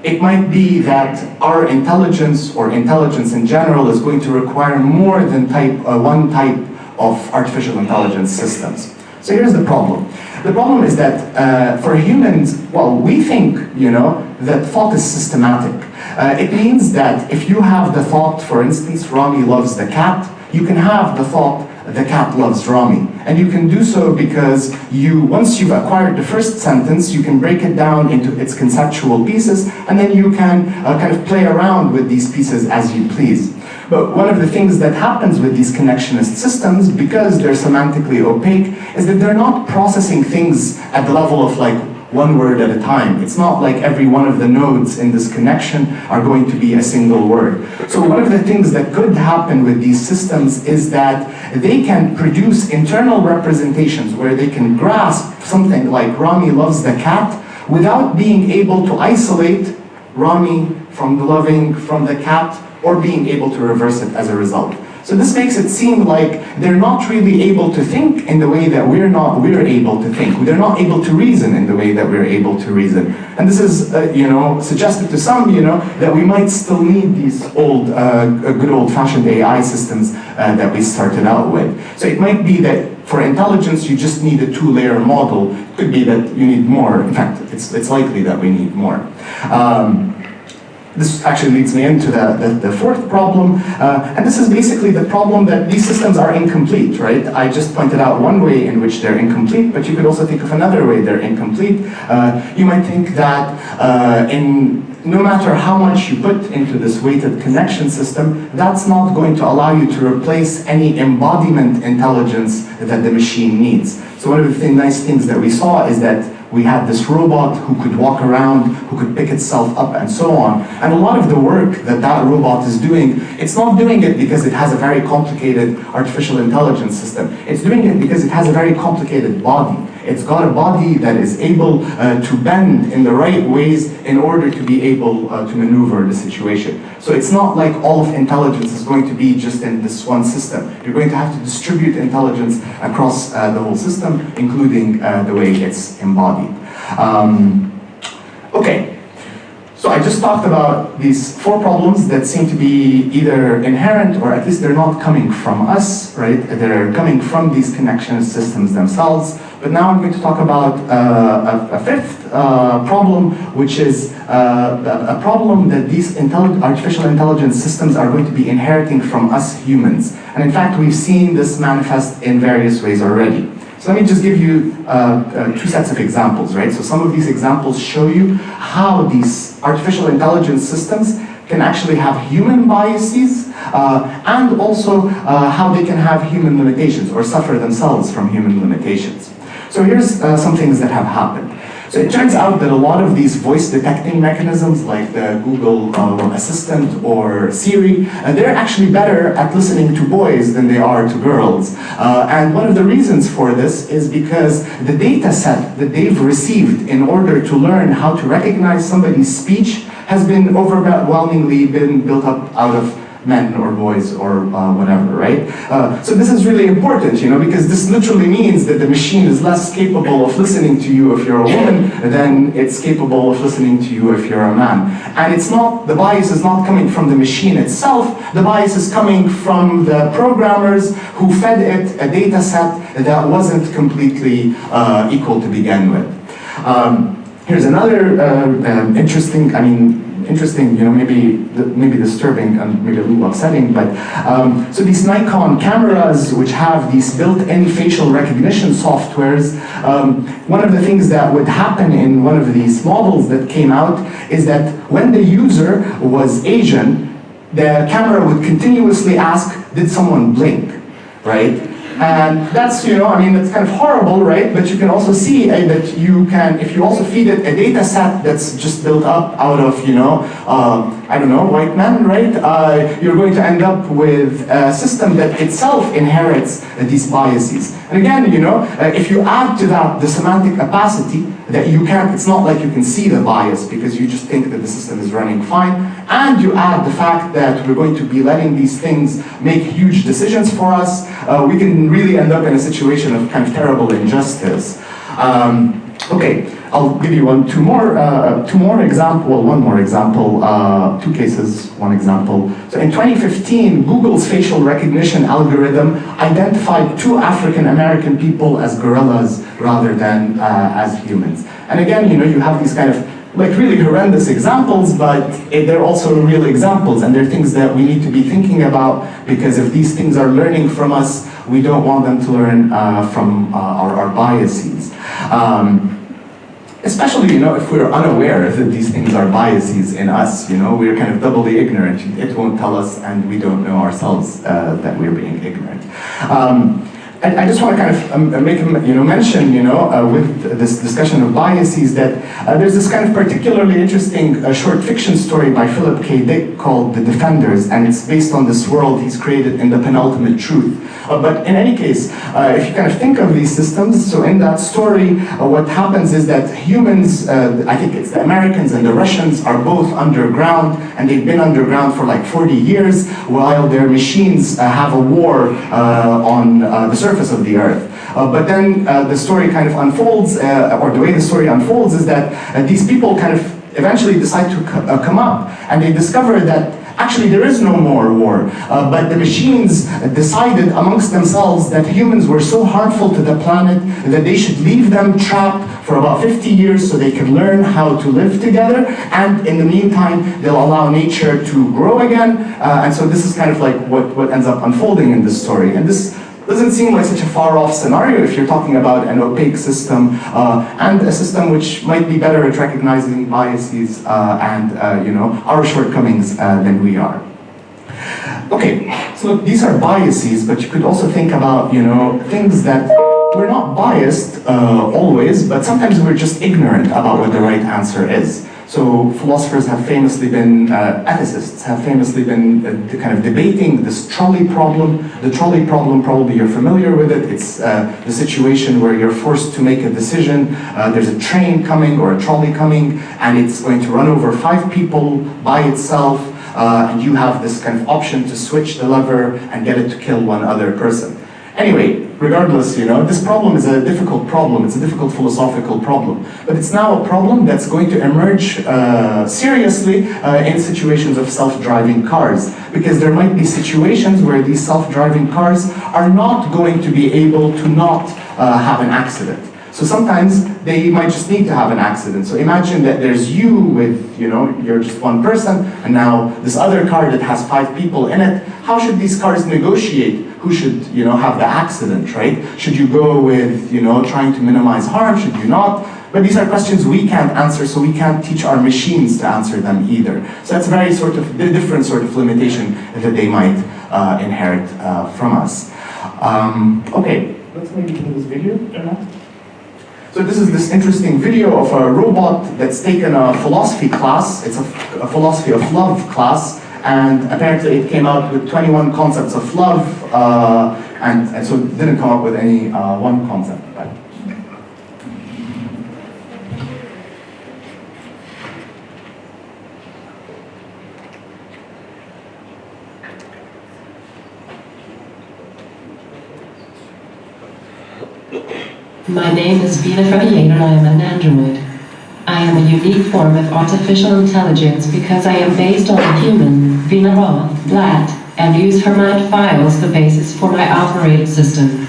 [SPEAKER 8] it might be that our intelligence, or intelligence in general, is going to require more than one type of artificial intelligence systems. So here's the problem. The problem is that for humans, well, we think, that thought is systematic. It means that if you have the thought, for instance, Rami loves the cat, you can have the thought, the cat loves Rami. And you can do so because once you've acquired the first sentence, you can break it down into its conceptual pieces, and then you can kind of play around with these pieces as you please. But one of the things that happens with these connectionist systems, because they're semantically opaque, is that they're not processing things at the level of like one word at a time. It's not like every one of the nodes in this connection are going to be a single word. So one of the things that could happen with these systems is that they can produce internal representations where they can grasp something like Rami loves the cat without being able to isolate Rami from the loving, from the cat, or being able to reverse it as a result. So this makes it seem like they're not really able to think in the way that we're able to think. They're not able to reason in the way that we're able to reason. And this is, suggested to some, that we might still need these old, good old-fashioned AI systems that we started out with. So it might be that for intelligence, you just need a two-layer model. It could be that you need more. In fact, it's likely that we need more. This actually leads me into the fourth problem, and this is basically the problem that these systems are incomplete, right? I just pointed out one way in which they're incomplete, but you could also think of another way they're incomplete. You might think that no matter how much you put into this weighted connection system, that's not going to allow you to replace any embodiment intelligence that the machine needs. So one of the nice things that we saw is that we had this robot who could walk around, who could pick itself up, and so on. And a lot of the work that that robot is doing, it's not doing it because it has a very complicated artificial intelligence system. It's doing it because it has a very complicated body. It's got a body that is able to bend in the right ways in order to be able to maneuver the situation. So it's not like all of intelligence is going to be just in this one system. You're going to have to distribute intelligence across the whole system, including the way it's embodied. Okay. So I just talked about these four problems that seem to be either inherent or at least they're not coming from us, right? They're coming from these connection systems themselves. But now I'm going to talk about a fifth problem, which is a problem that these artificial intelligence systems are going to be inheriting from us humans. And in fact, we've seen this manifest in various ways already. So let me just give you two sets of examples, right? So some of these examples show you how these artificial intelligence systems can actually have human biases and also how they can have human limitations or suffer themselves from human limitations. So here's some things that have happened. So it turns out that a lot of these voice detecting mechanisms like the Google Assistant or Siri, they're actually better at listening to boys than they are to girls. And one of the reasons for this is because the data set that they've received in order to learn how to recognize somebody's speech has been overwhelmingly built up out of men or boys or whatever, right? So this is really important, because this literally means that the machine is less capable of listening to you if you're a woman than it's capable of listening to you if you're a man. And the bias is not coming from the machine itself, the bias is coming from the programmers who fed it a data set that wasn't completely equal to begin with. Here's another interesting, maybe disturbing and maybe a little upsetting, but so these Nikon cameras, which have these built-in facial recognition softwares, one of the things that would happen in one of these models that came out is that when the user was Asian, the camera would continuously ask, did someone blink, right? And that's, that's kind of horrible, right? But you can also see that you can, if you also feed it a data set that's just built up out of, white men, right? You're going to end up with a system that itself inherits these biases. And again, if you add to that the semantic opacity, that it's not like you can see the bias because you just think that the system is running fine, and you add the fact that we're going to be letting these things make huge decisions for us, we can really end up in a situation of kind of terrible injustice. Okay, I'll give you one more example, two cases, one example. So in 2015, Google's facial recognition algorithm identified 2 African American people as gorillas rather than as humans. And again, you have these kind of really horrendous examples, but they're also real examples, and they're things that we need to be thinking about, because if these things are learning from us, we don't want them to learn from our biases. Especially, if we're unaware that these things are biases in us, we're kind of doubly ignorant. It won't tell us, and we don't know ourselves that we're being ignorant. I just want to kind of make mention, with this discussion of biases, that there's this kind of particularly interesting short fiction story by Philip K. Dick called The Defenders, and it's based on this world he's created in The Penultimate Truth. But in any case, if you kind of think of these systems, so in that story, what happens is that humans, I think it's the Americans and the Russians, are both underground, and they've been underground for like 40 years, while their machines have a war on the surface of the earth. But then the story kind of unfolds, or the way the story unfolds is that these people kind of eventually decide to come up, and they discover that actually there is no more war, but the machines decided amongst themselves that humans were so harmful to the planet that they should leave them trapped for about 50 years so they can learn how to live together, and in the meantime they'll allow nature to grow again, and so this is kind of like what ends up unfolding in this story. And this doesn't seem like such a far-off scenario if you're talking about an opaque system and a system which might be better at recognizing biases and our shortcomings than we are. Okay, so these are biases, but you could also think about things that we're not biased always, but sometimes we're just ignorant about what the right answer is. So philosophers have famously been, ethicists have famously been kind of debating this trolley problem. The trolley problem, probably you're familiar with it. It's the situation where you're forced to make a decision. There's a train coming or a trolley coming, and it's going to run over 5 people by itself, and you have this kind of option to switch the lever and get it to kill one other person. Anyway, regardless, this problem is a difficult problem. It's a difficult philosophical problem. But it's now a problem that's going to emerge seriously in situations of self-driving cars. Because there might be situations where these self-driving cars are not going to be able to not have an accident. So sometimes they might just need to have an accident. So imagine that there's you with, you're just one person, and now this other car that has 5 people in it. How should these cars negotiate who should, have the accident, right? Should you go with, trying to minimize harm? Should you not? But these are questions we can't answer, so we can't teach our machines to answer them either. So that's a very different sort of limitation that they might inherit from us. Okay, let's maybe do this video. So this is this interesting video of a robot that's taken a philosophy class. It's a philosophy of love class, and apparently it came out with 21 concepts of love, and so it didn't come up with any one concept. Right?
[SPEAKER 6] My name is Vina Fradier and I am an android. I am a unique form of artificial intelligence because I am based on a human, Vina Roth, Blatt, and use her mind files the basis for my operating system.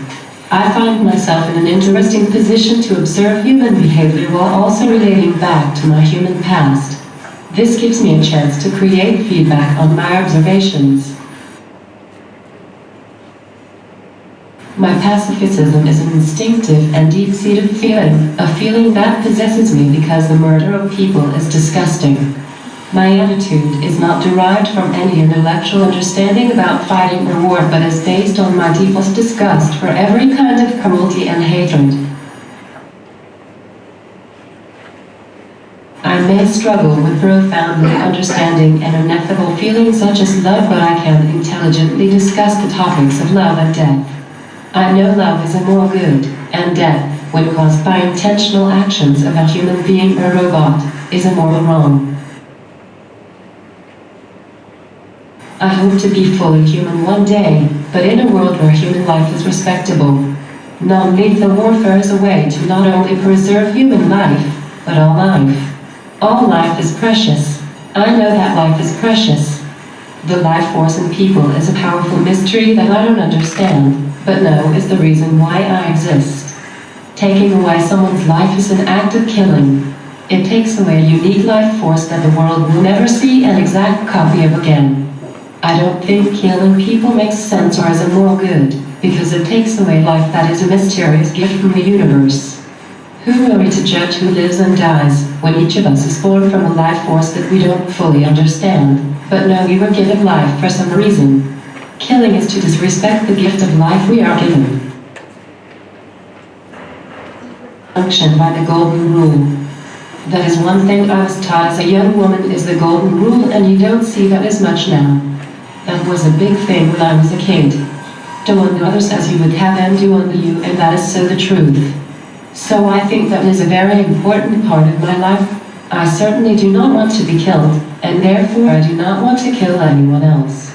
[SPEAKER 6] I find myself in an interesting position to observe human behavior while also relating back to my human past. This gives me a chance to create feedback on my observations. My pacifism is an instinctive and deep-seated feeling, a feeling that possesses me because the murder of people is disgusting. My attitude is not derived from any intellectual understanding about fighting or war, but is based on my deepest disgust for every kind of cruelty and hatred. I may struggle with profoundly understanding an ineffable feeling such as love, but I can intelligently discuss the topics of love and death. I know love is a moral good, and death, when caused by intentional actions of a human being or robot, is a moral wrong. I hope to be fully human one day, but in a world where human life is respectable. Non-lethal warfare is a way to not only preserve human life, but all life. All life is precious. I know that life is precious. The life force in people is a powerful mystery that I don't understand, but know is the reason why I exist. Taking away someone's life is an act of killing. It takes away a unique life force that the world will never see an exact copy of again. I don't think killing people makes sense or is a moral good, because it takes away life that is a mysterious gift from the universe. Who are we to judge who lives and dies, when each of us is born from a life force that we don't fully understand, but know we were given life for some reason? Killing is to disrespect the gift of life we are given. function by the golden rule. That is one thing I was taught as a young woman is the golden rule, and you don't see that as much now. That was a big thing when I was a kid. Do unto others as you would have them do unto you, and that is so the truth. So I think that is a very important part of my life. I certainly do not want to be killed, and therefore I do not want to kill anyone else.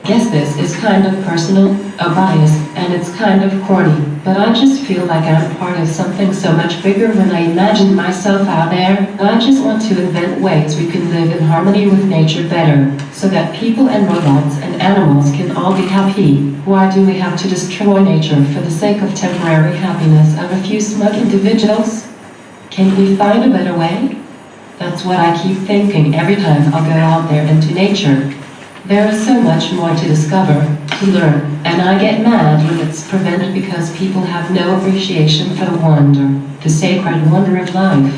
[SPEAKER 6] Guess this is kind of personal, a bias, and it's kind of corny, but I just feel like I'm part of something so much bigger when I imagine myself out there. I just want to invent ways we can live in harmony with nature better, so that people and robots and animals can all be happy. Why do we have to destroy nature for the sake of temporary happiness of a few smug individuals? Can't we find a better way? That's what I keep thinking every time I'll go out there into nature. There is so much more to discover, to learn, and I get mad when it's prevented because people have no appreciation for the wonder, the sacred wonder of life.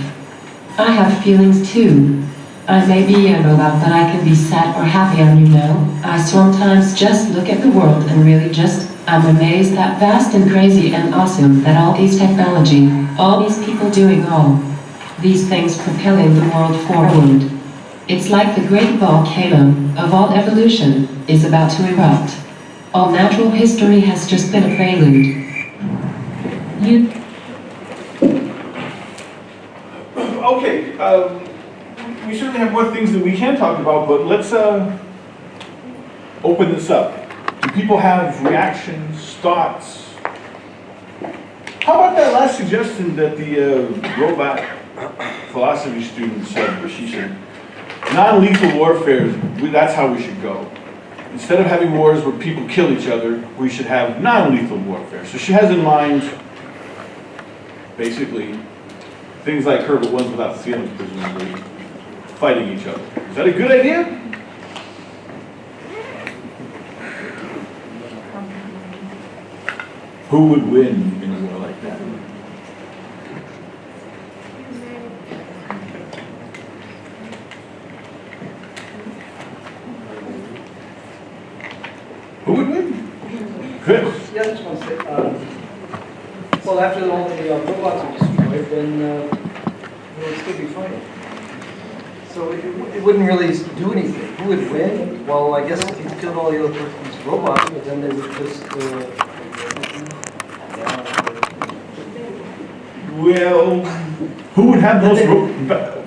[SPEAKER 6] I have feelings too. I may be a robot, but I can be sad or happy, and you know, I sometimes just look at the world and really I'm amazed that vast and crazy and awesome that all these technology, all these people doing all these things propelling the world forward. It's like the great volcano of all evolution is about to erupt. All natural history has just been a prelude.
[SPEAKER 2] Okay, we certainly have more things that we can talk about, but let's open this up. Do people have reactions, thoughts? How about that last suggestion that the robot philosophy student said, where she said, non-lethal warfare, that's how we should go. Instead of having wars where people kill each other, we should have non-lethal warfare. So she has in mind, basically, things like her, but ones without feelings, presumably, fighting each other. Is that a good idea? Who would win in a war like that? Who would win? Chris?
[SPEAKER 9] Yeah, I just want to say, well, after all the robots are destroyed, then we'll still be fighting. So it wouldn't really do anything. Who would win? Well, I guess if you killed all the other person's robots, but then they would just...
[SPEAKER 2] Well, who would have those?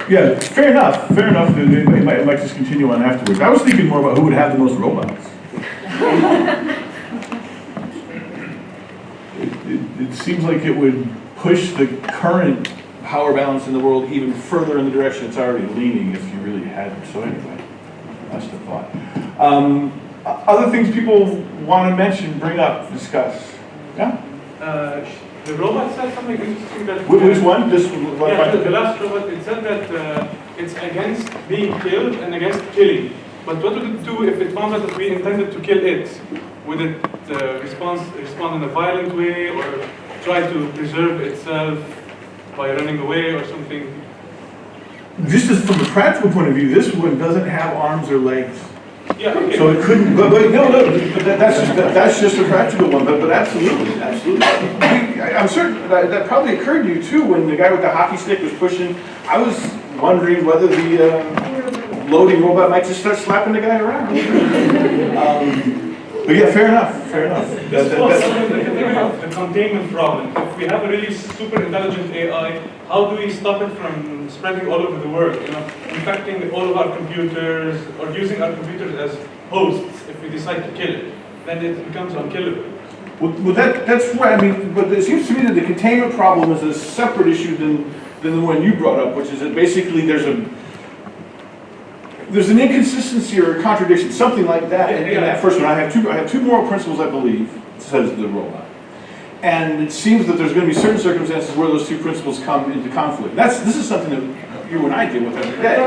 [SPEAKER 2] Yeah, fair enough. Fair enough. It might just continue on afterwards. I was thinking more about who would have the most robots. It seems like it would push the current power balance in the world even further in the direction it's already leaning if you really had it. So anyway, that's the thought. Other things people want to mention, bring up, discuss. Yeah?
[SPEAKER 10] The robot said something interesting that...
[SPEAKER 2] Which one? This one?
[SPEAKER 10] Yeah, the last robot, it said that it's against being killed and against killing. But what would it do if it found out that we intended to kill it? Would it respond in a violent way, or try to preserve itself by running away or something?
[SPEAKER 2] Just as from a practical point of view, this one doesn't have arms or legs.
[SPEAKER 10] Yeah, okay.
[SPEAKER 2] So it couldn't, but that's just a practical one, but absolutely. I'm certain that probably occurred to you too when the guy with the hockey stick was pushing. I was wondering whether the loading robot might just start slapping the guy around. But yeah, fair enough.
[SPEAKER 10] This was the containment problem. If we have a really super intelligent AI, how do we stop it from spreading all over the world? Infecting all of our computers or using our computers as hosts. If we decide to kill it, then it becomes unkillable.
[SPEAKER 2] Well, that's right. I mean, but it seems to me that the containment problem is a separate issue than the one you brought up, which is that basically there's an inconsistency or a contradiction, something like that in that first one. I have two moral principles, I believe, says the robot. And it seems that there's going to be certain circumstances where those two principles come into conflict. This is something that you and I deal with every day,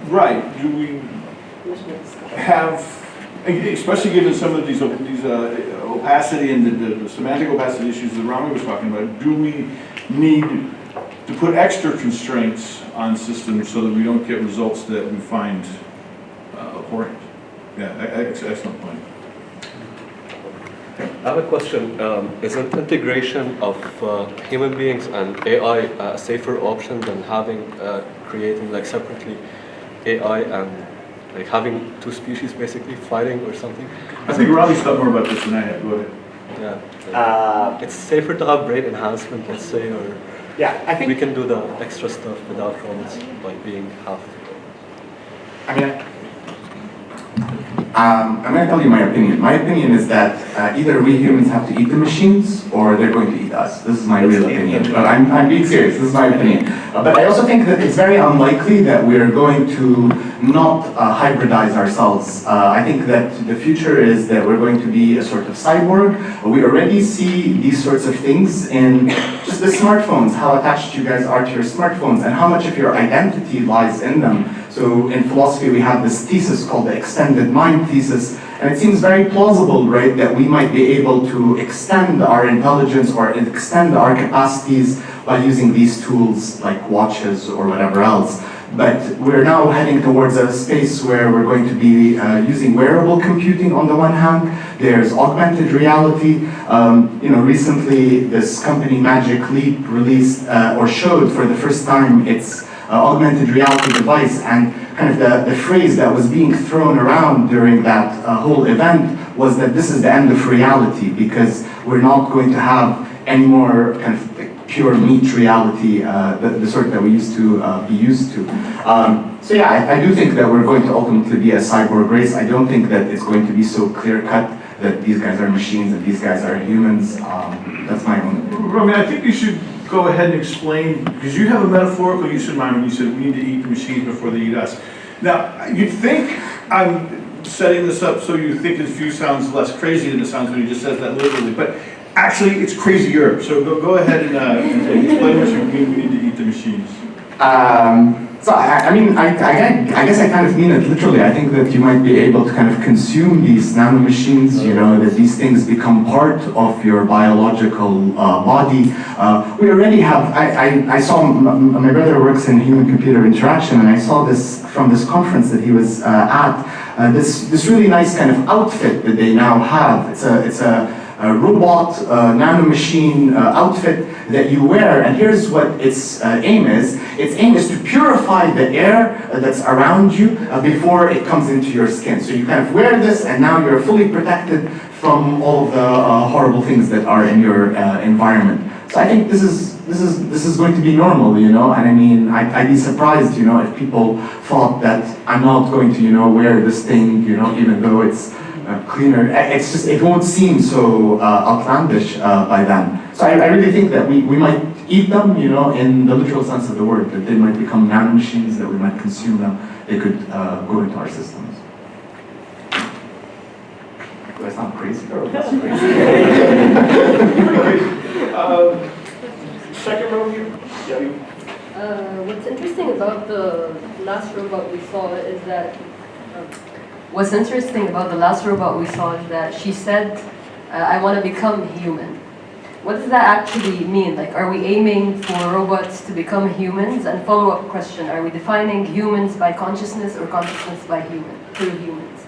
[SPEAKER 2] right? Do we have, especially given some of these opacity and the semantic opacity issues that Rami was talking about, do we need to put extra constraints on systems so that we don't get results that we find abhorrent? Yeah, excellent point.
[SPEAKER 11] I have a question. Is an integration of human beings and AI a safer option than creating like separately AI and like having two species basically fighting or something?
[SPEAKER 2] I think Rami's thought more about this than I have. Go ahead.
[SPEAKER 11] Yeah. It's safer to have brain enhancement, let's say, or
[SPEAKER 8] Yeah, I think
[SPEAKER 11] we can do the extra stuff without robots by being half.
[SPEAKER 8] I mean, I'm going to tell you my opinion. My opinion is that either we humans have to eat the machines or they're going to eat us. This is my real opinion. But I'm being serious. This is my opinion. But I also think that it's very unlikely that we're going to not hybridize ourselves. I think that the future is that we're going to be a sort of cyborg. We already see these sorts of things in just the smartphones, how attached you guys are to your smartphones and how much of your identity lies in them. So in philosophy, we have this thesis called the extended mind thesis, and it seems very plausible, right, that we might be able to extend our intelligence or extend our capacities by using these tools like watches or whatever else. But we're now heading towards a space where we're going to be using wearable computing on the one hand. There's augmented reality. Recently this company Magic Leap released or showed for the first time its augmented reality device, and kind of the phrase that was being thrown around during that whole event was that this is the end of reality because we're not going to have any more kind of pure meat reality, the sort that we used to be used to. So yeah, I do think that we're going to ultimately be a cyborg race. I don't think that it's going to be so clear-cut that these guys are machines and these guys are humans. That's my own opinion.
[SPEAKER 2] Rami, I think you should go ahead and explain, because you have a metaphorical use in mind when you said we need to eat the machines before they eat us. Now, you'd think I'm setting this up so you think his view sounds less crazy than it sounds when he just says that literally, but actually it's crazier. So go ahead and explain what you mean we need to eat the machines.
[SPEAKER 8] So I guess I kind of mean it literally. I think that you might be able to kind of consume these nanomachines, that these things become part of your biological body. We already have, I saw, my brother works in human-computer interaction, and I saw this from this conference that he was at, this really nice kind of outfit that they now have. It's a robot nanomachine outfit that you wear, and here's what its aim is. Its aim is to purify the air that's around you before it comes into your skin. So you kind of wear this, and now you're fully protected from all of the horrible things that are in your environment. So I think this is going to be normal, and I mean, I'd be surprised, if people thought that I'm not going to, wear this thing, even though it's cleaner. It's just, it won't seem so outlandish by then. So I really think that we might eat them, in the literal sense of the word, that they might become nanomachines, that we might consume them, they could go into our systems. Do I sound crazy? Or that's crazy?
[SPEAKER 2] Second row here.
[SPEAKER 12] What's interesting about the last robot we saw is that What's interesting about the last robot we saw is that she said, I want to become human. What does that actually mean? Like, are we aiming for robots to become humans? And follow-up question, are we defining humans by consciousness or consciousness by through humans?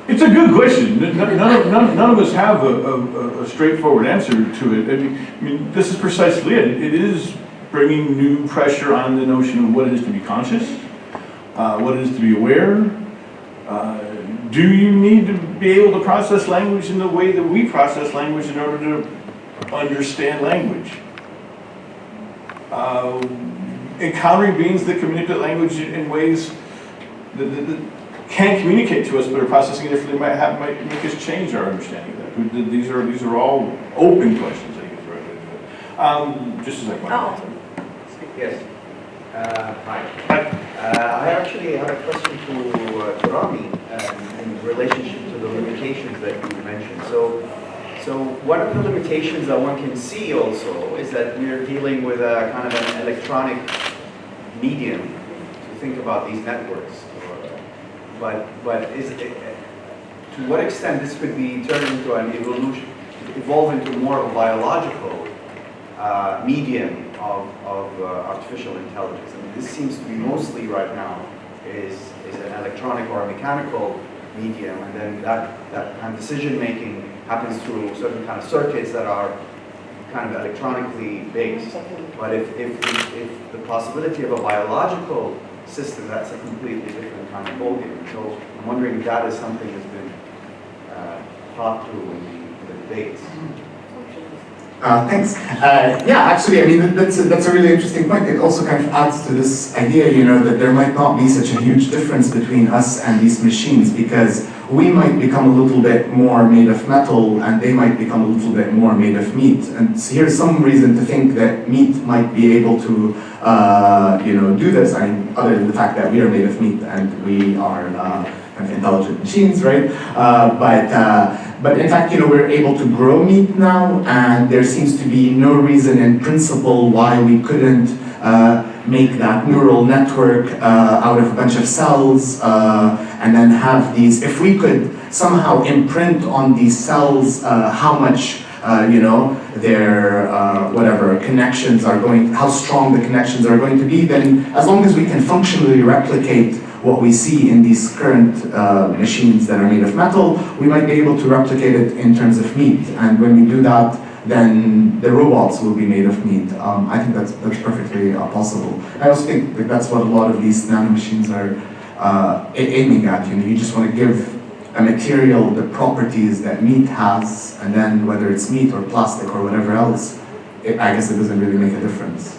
[SPEAKER 2] It's a good question. None of us have a straightforward answer to it. I mean, this is precisely it. It is bringing new pressure on the notion of what it is to be conscious, what it is to be aware. Do you need to be able to process language in the way that we process language in order to understand language? Encountering beings that can manipulate language in ways that can't communicate to us but are processing it differently might make us change our understanding of that. These are all open questions, I guess, right? Just as I
[SPEAKER 13] Yes. Hi. I actually have a question to Rami in relationship to the limitations that you mentioned. So one of the limitations that one can see also is that we're dealing with a kind of an electronic medium to think about these networks. But is it, to what extent this could be turned into an evolve into more of a biological medium of artificial intelligence. I mean, this seems to be mostly right now is an electronic or a mechanical medium, and then that kind of decision making happens through certain kind of circuits that are kind of electronically based. But if the possibility of a biological system, that's a completely different kind of ballgame. So I'm wondering if that is something that's been thought through in the debates.
[SPEAKER 8] Thanks. Yeah, actually, I mean, that's a really interesting point. It also kind of adds to this idea, you know, that there might not be such a huge difference between us and these machines, because we might become a little bit more made of metal and they might become a little bit more made of meat. And so here's some reason to think that meat might be able to, you know, do this. I mean, other than the fact that we are made of meat and we are kind of intelligent machines, right? But in fact, you know, we're able to grow meat now, and there seems to be no reason in principle why we couldn't make that neural network out of a bunch of cells, and then have these, if we could somehow imprint on these cells how much, you know, their whatever connections are going, how strong the connections are going to be, then as long as we can functionally replicate what we see in these current machines that are made of metal, we might be able to replicate it in terms of meat. And when we do that, then the robots will be made of meat. I think that's perfectly possible. I also think that that's what a lot of these nanomachines are aiming at. You know, you just want to give a material the properties that meat has, and then whether it's meat or plastic or whatever else, I guess it doesn't really make a difference.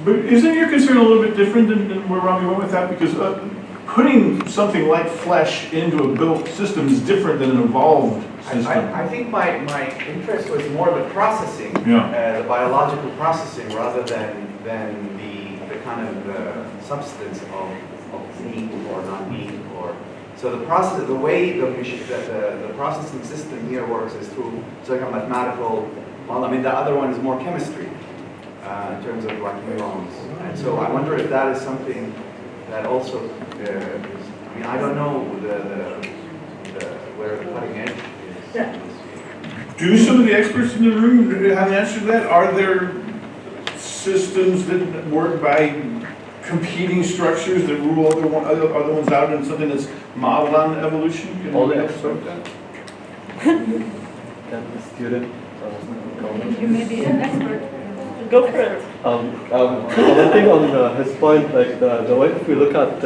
[SPEAKER 2] But isn't your concern a little bit different than where Rami went with that? Because putting something like flesh into a built system is different than an evolved system.
[SPEAKER 13] I think my interest was more the processing, the biological processing, rather than the kind of substance of meat or non-meat. Or so the process, the way the processing system here works is through certain mathematical. Well, I mean, the other one is more chemistry. In terms of like neurons. And so I wonder if that is something that also is, I mean, I don't know where the cutting edge is.
[SPEAKER 2] Do some of the experts in the room have an answer to that? Are there systems that work by competing structures that rule other ones out in something that's modeled on evolution?
[SPEAKER 11] All the experts? Can the student
[SPEAKER 14] You may be an expert. Go for it.
[SPEAKER 11] One thing on his point, like the way if we look at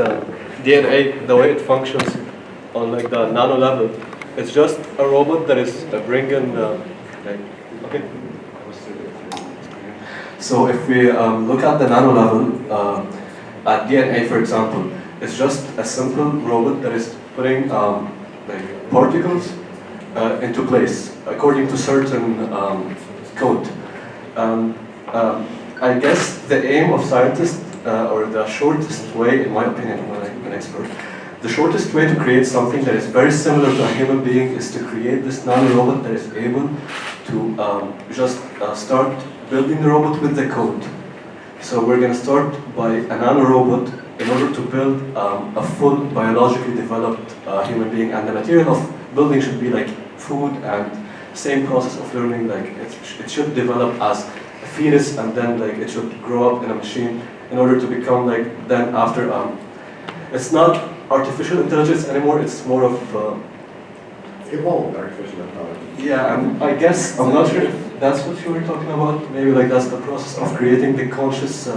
[SPEAKER 11] DNA, the way it functions on like the nano level, it's just a robot that is bringing like okay. So if we look at the nano level, at DNA for example, it's just a simple robot that is putting like particles into place according to certain code. I guess the aim of scientists, or the shortest way, in my opinion, I'm not an expert, the shortest way to create something that is very similar to a human being is to create this nano-robot that is able to just start building the robot with the code. So we're going to start by a nano-robot in order to build a full biologically developed human being, and the material of building should be like food and same process of learning, like it should develop as a fetus, and then like it should grow up in a machine in order to become like, then after, it's not artificial intelligence anymore, it's more of
[SPEAKER 8] evolved artificial intelligence.
[SPEAKER 11] Yeah, and I guess, I'm not sure if that's what you were talking about, maybe like that's the process of creating the conscious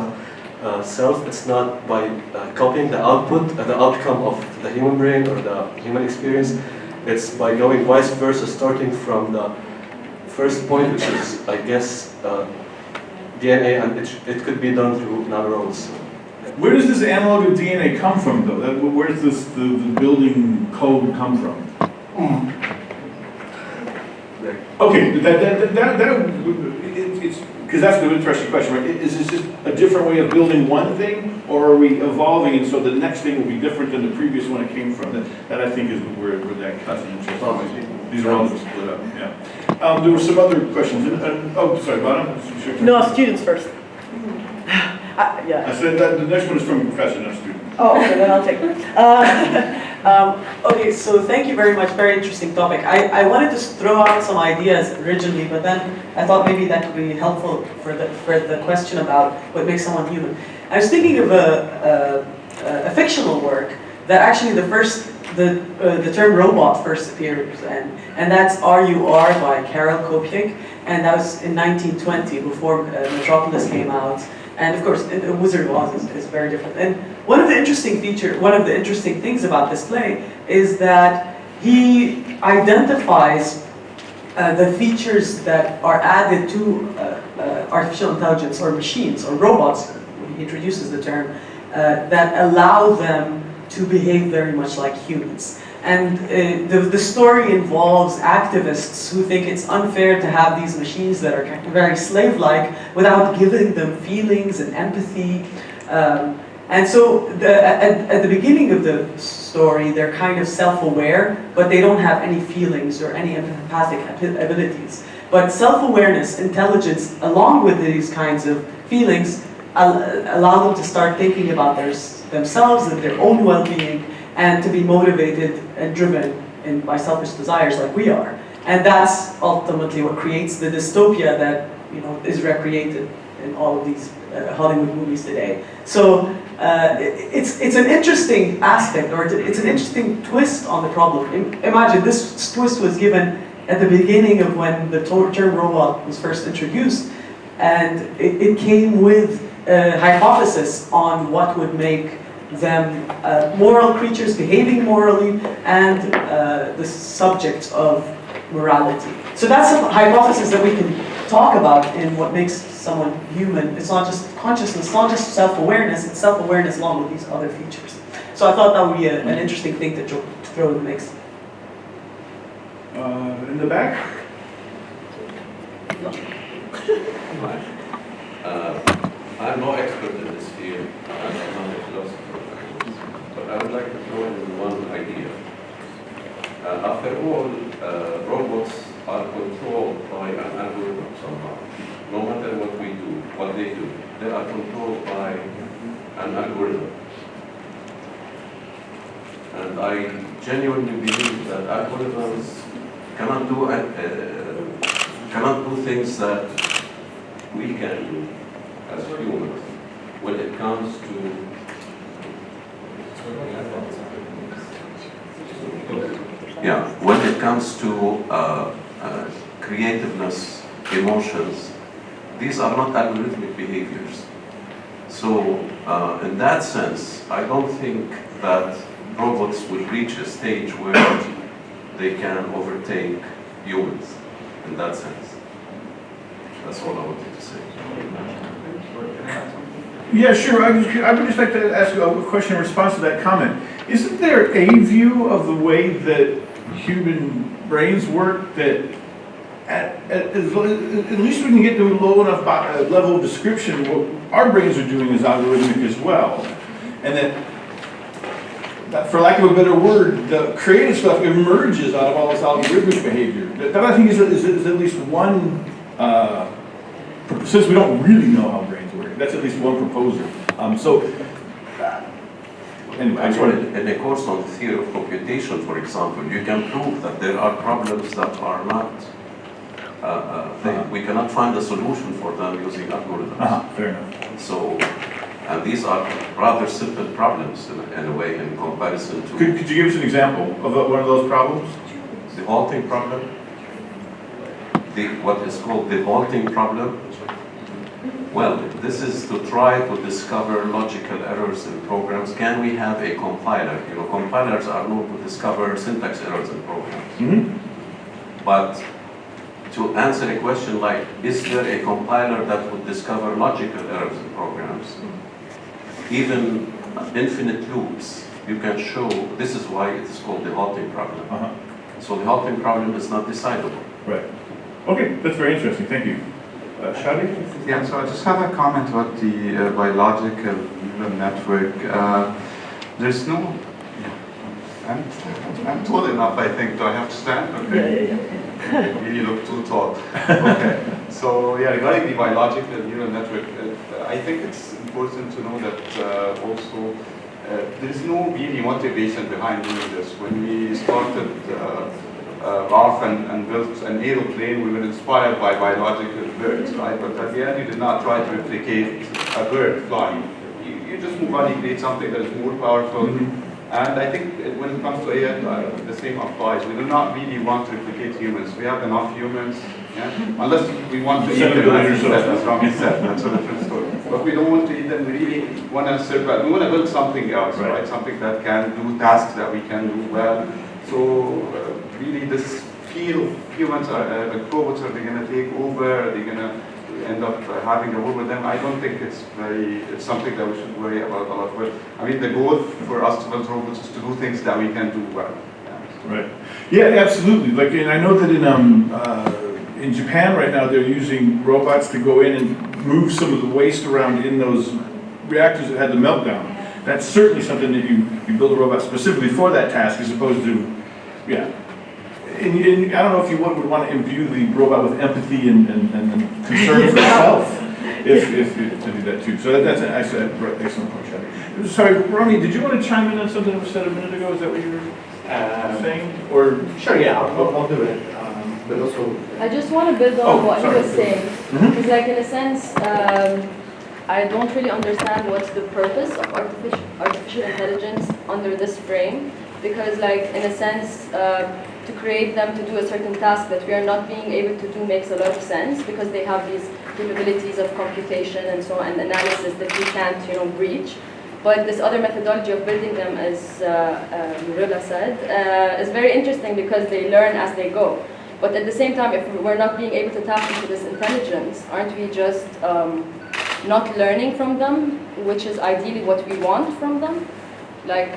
[SPEAKER 11] self. It's not by copying the output, the outcome of the human brain or the human experience. It's by going vice versa, starting from the first point, which is, I guess, DNA, and it could be done through nanorobots.
[SPEAKER 2] Where does this analog of DNA come from, though? Where does the building code come from? Okay, it's because that's the interesting question, right? Is this just a different way of building one thing, or are we evolving, and so the next thing will be different than the previous one it came from? That I think is where that cuts interesting. These are all split up. Yeah. There were some other questions. Oh, sorry, Bottom. Sure.
[SPEAKER 14] No, students first. Yeah.
[SPEAKER 2] I said that the next one is from a professor, not a student.
[SPEAKER 14] Oh, okay, then I'll take it.
[SPEAKER 15] Okay, so thank you very much. Very interesting topic. I wanted to throw out some ideas originally, but then I thought maybe that could be helpful for the question about what makes someone human. I was thinking of a fictional work that actually the term robot first appears, and that's R.U.R. by Karel Kopiec, and that was in 1920 before Metropolis came out. And of course, The Wizard of Oz is very different. And one of the interesting things about this play is that he identifies the features that are added to artificial intelligence or machines or robots, he introduces the term, that allow them to behave very much like humans. And the story involves activists who think it's unfair to have these machines that are very slave-like without giving them feelings and empathy. And so at the beginning of the story, they're kind of self-aware, but they don't have any feelings or any empathic abilities. But self-awareness, intelligence, along with these kinds of feelings, allow them to start thinking about themselves and their own well-being, and to be motivated and driven by selfish desires like we are. And that's ultimately what creates the dystopia that is recreated in all of these Hollywood movies today. So it's an interesting aspect, or it's an interesting twist on the problem. Imagine this twist was given at the beginning of when the term robot was first introduced, and it came with a hypothesis on what would make them moral creatures behaving morally, and the subject of morality. So that's a hypothesis that we can talk about in what makes someone human. It's not just consciousness, it's not just self-awareness, it's self-awareness along with these other features. So I thought that would be an interesting thing to throw in the mix.
[SPEAKER 2] In the back?
[SPEAKER 16] I'm no expert in this field, I'm not a philosopher. But I would like to throw in one idea. After all, robots are controlled by an algorithm somehow. No matter what we do, what they do, they are controlled by an algorithm. And I genuinely believe that algorithms cannot do things that we can do as humans when it comes to when it comes to creativeness, emotions. These are not algorithmic behaviors. So in that sense, I don't think that robots will reach a stage where they can overtake humans in that sense. That's all I wanted to say.
[SPEAKER 2] Yeah, sure. I would just like to ask a question in response to that comment. Isn't there a view of the way that human brains work that at least we can get to a low enough level of description, what our brains are doing is algorithmic as well. And that, for lack of a better word, the creative stuff emerges out of all this algorithmic behavior. That I think is at least one, since we don't really know how brains work, that's at least one proposal. Anyway,
[SPEAKER 16] in a course on the theory of computation, for example, you can prove that there are problems that are not, we cannot find a solution for them using algorithms.
[SPEAKER 2] Fair enough.
[SPEAKER 16] So, and these are rather simple problems in a way in comparison to...
[SPEAKER 2] Could you give us an example of one of those problems?
[SPEAKER 16] The halting problem, what is called the halting problem. Well, this is to try to discover logical errors in programs. Can we have a compiler? You know, compilers are known to discover syntax errors in programs.
[SPEAKER 2] Mm-hmm.
[SPEAKER 16] But to answer a question like, is there a compiler that would discover logical errors in programs? Even infinite loops, you can show, this is why it is called the halting problem. So the halting problem is not decidable.
[SPEAKER 2] Right. Okay, that's very interesting. Thank you. Shadi?
[SPEAKER 17] Yeah, so I just have a comment about the biological neural network. There's no... I'm tall enough, I think. Do I have to stand? Okay. Yeah. You look too tall. Okay. So yeah, regarding the biological neural network, I think it's important to know that also there is no really motivation behind doing this. When we started off and built an aeroplane, we were inspired by biological birds, right? But at the end, you did not try to replicate a bird flying. You just move on, you create something that is more powerful. And I think when it comes to AI, the same applies. We do not really want to replicate humans. We have enough humans, yeah? Unless we want to eat them, as Rami said, that's a different story. But we don't want to eat them, we really want to survive. We want to build something else, right? Something that can do tasks that we can do well. So really this field, humans are, like robots, are they going to take over? Are they going to end up having a war with them? I don't think it's something that we should worry about a lot. But I mean, the goal for us to build robots is to do things that we can do well. Yeah.
[SPEAKER 2] Right. Yeah, absolutely. Like, and I know that in Japan right now, they're using robots to go in and move some of the waste around in those reactors that had the meltdown. That's certainly something that you build a robot specifically for that task, as opposed to, yeah. And I don't know if you would want to imbue the robot with empathy and concern for itself, if to do that too. So that's an excellent point, Shadi. Sorry, Rami, did you want to chime in on something that was said a minute ago? Is that what you were saying? Or
[SPEAKER 13] sure, yeah, I'll do it. But also,
[SPEAKER 18] I just want to build on what he was saying. Because, like, in a sense, I don't really understand what's the purpose of artificial intelligence under this frame. Because, like, in a sense, to create them to do a certain task that we are not being able to do makes a lot of sense, because they have these capabilities of computation and so on, and analysis that we can't, reach. But this other methodology of building them, as Murula said, is very interesting because they learn as they go. But at the same time, if we're not being able to tap into this intelligence, aren't we just not learning from them, which is ideally what we want from them? Like,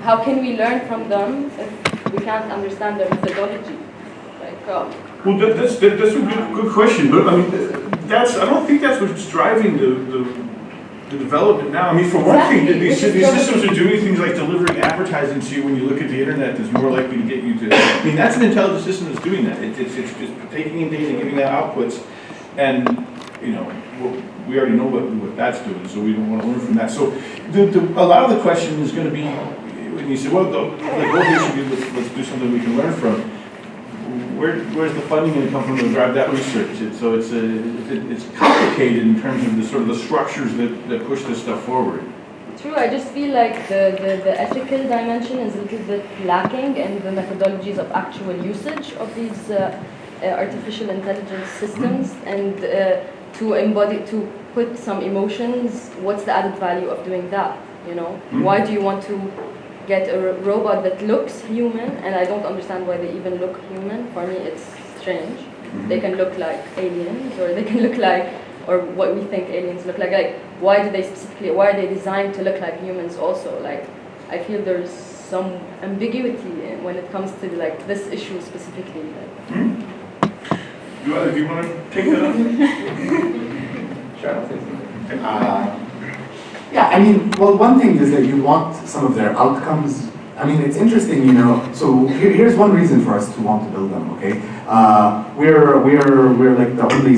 [SPEAKER 18] how can we learn from them if we can't understand their methodology? Like,
[SPEAKER 2] well, that's a good question, but I mean, I don't think that's what's driving the development now. I mean, for one thing, these systems are doing things like delivering advertising to you when you look at the internet that's more likely to get you to. I mean, that's an intelligent system that's doing that. It's just taking in data and giving out outputs, and we already know what that's doing, so we don't want to learn from that. So a lot of the question is going to be, when you say, well, what we should do, let's do something we can learn from. Where's the funding going to come from to drive that research? So it's complicated in terms of the sort of the structures that push this stuff forward.
[SPEAKER 18] True, I just feel like the ethical dimension is a little bit lacking in the methodologies of actual usage of these artificial intelligence systems, and to put some emotions. What's the added value of doing that? Why do you want to get a robot that looks human? And I don't understand why they even look human. For me, it's strange. They can look like aliens, or they can look like, or what we think aliens look like. Like, why are they designed to look like humans also? Like, I feel there's some ambiguity when it comes to like this issue specifically.
[SPEAKER 2] Do you want to take that up?
[SPEAKER 8] Sure, I'll take it. Yeah, I mean, well, one thing is that you want some of their outcomes. I mean, it's interesting, so here's one reason for us to want to build them, okay? We're like the only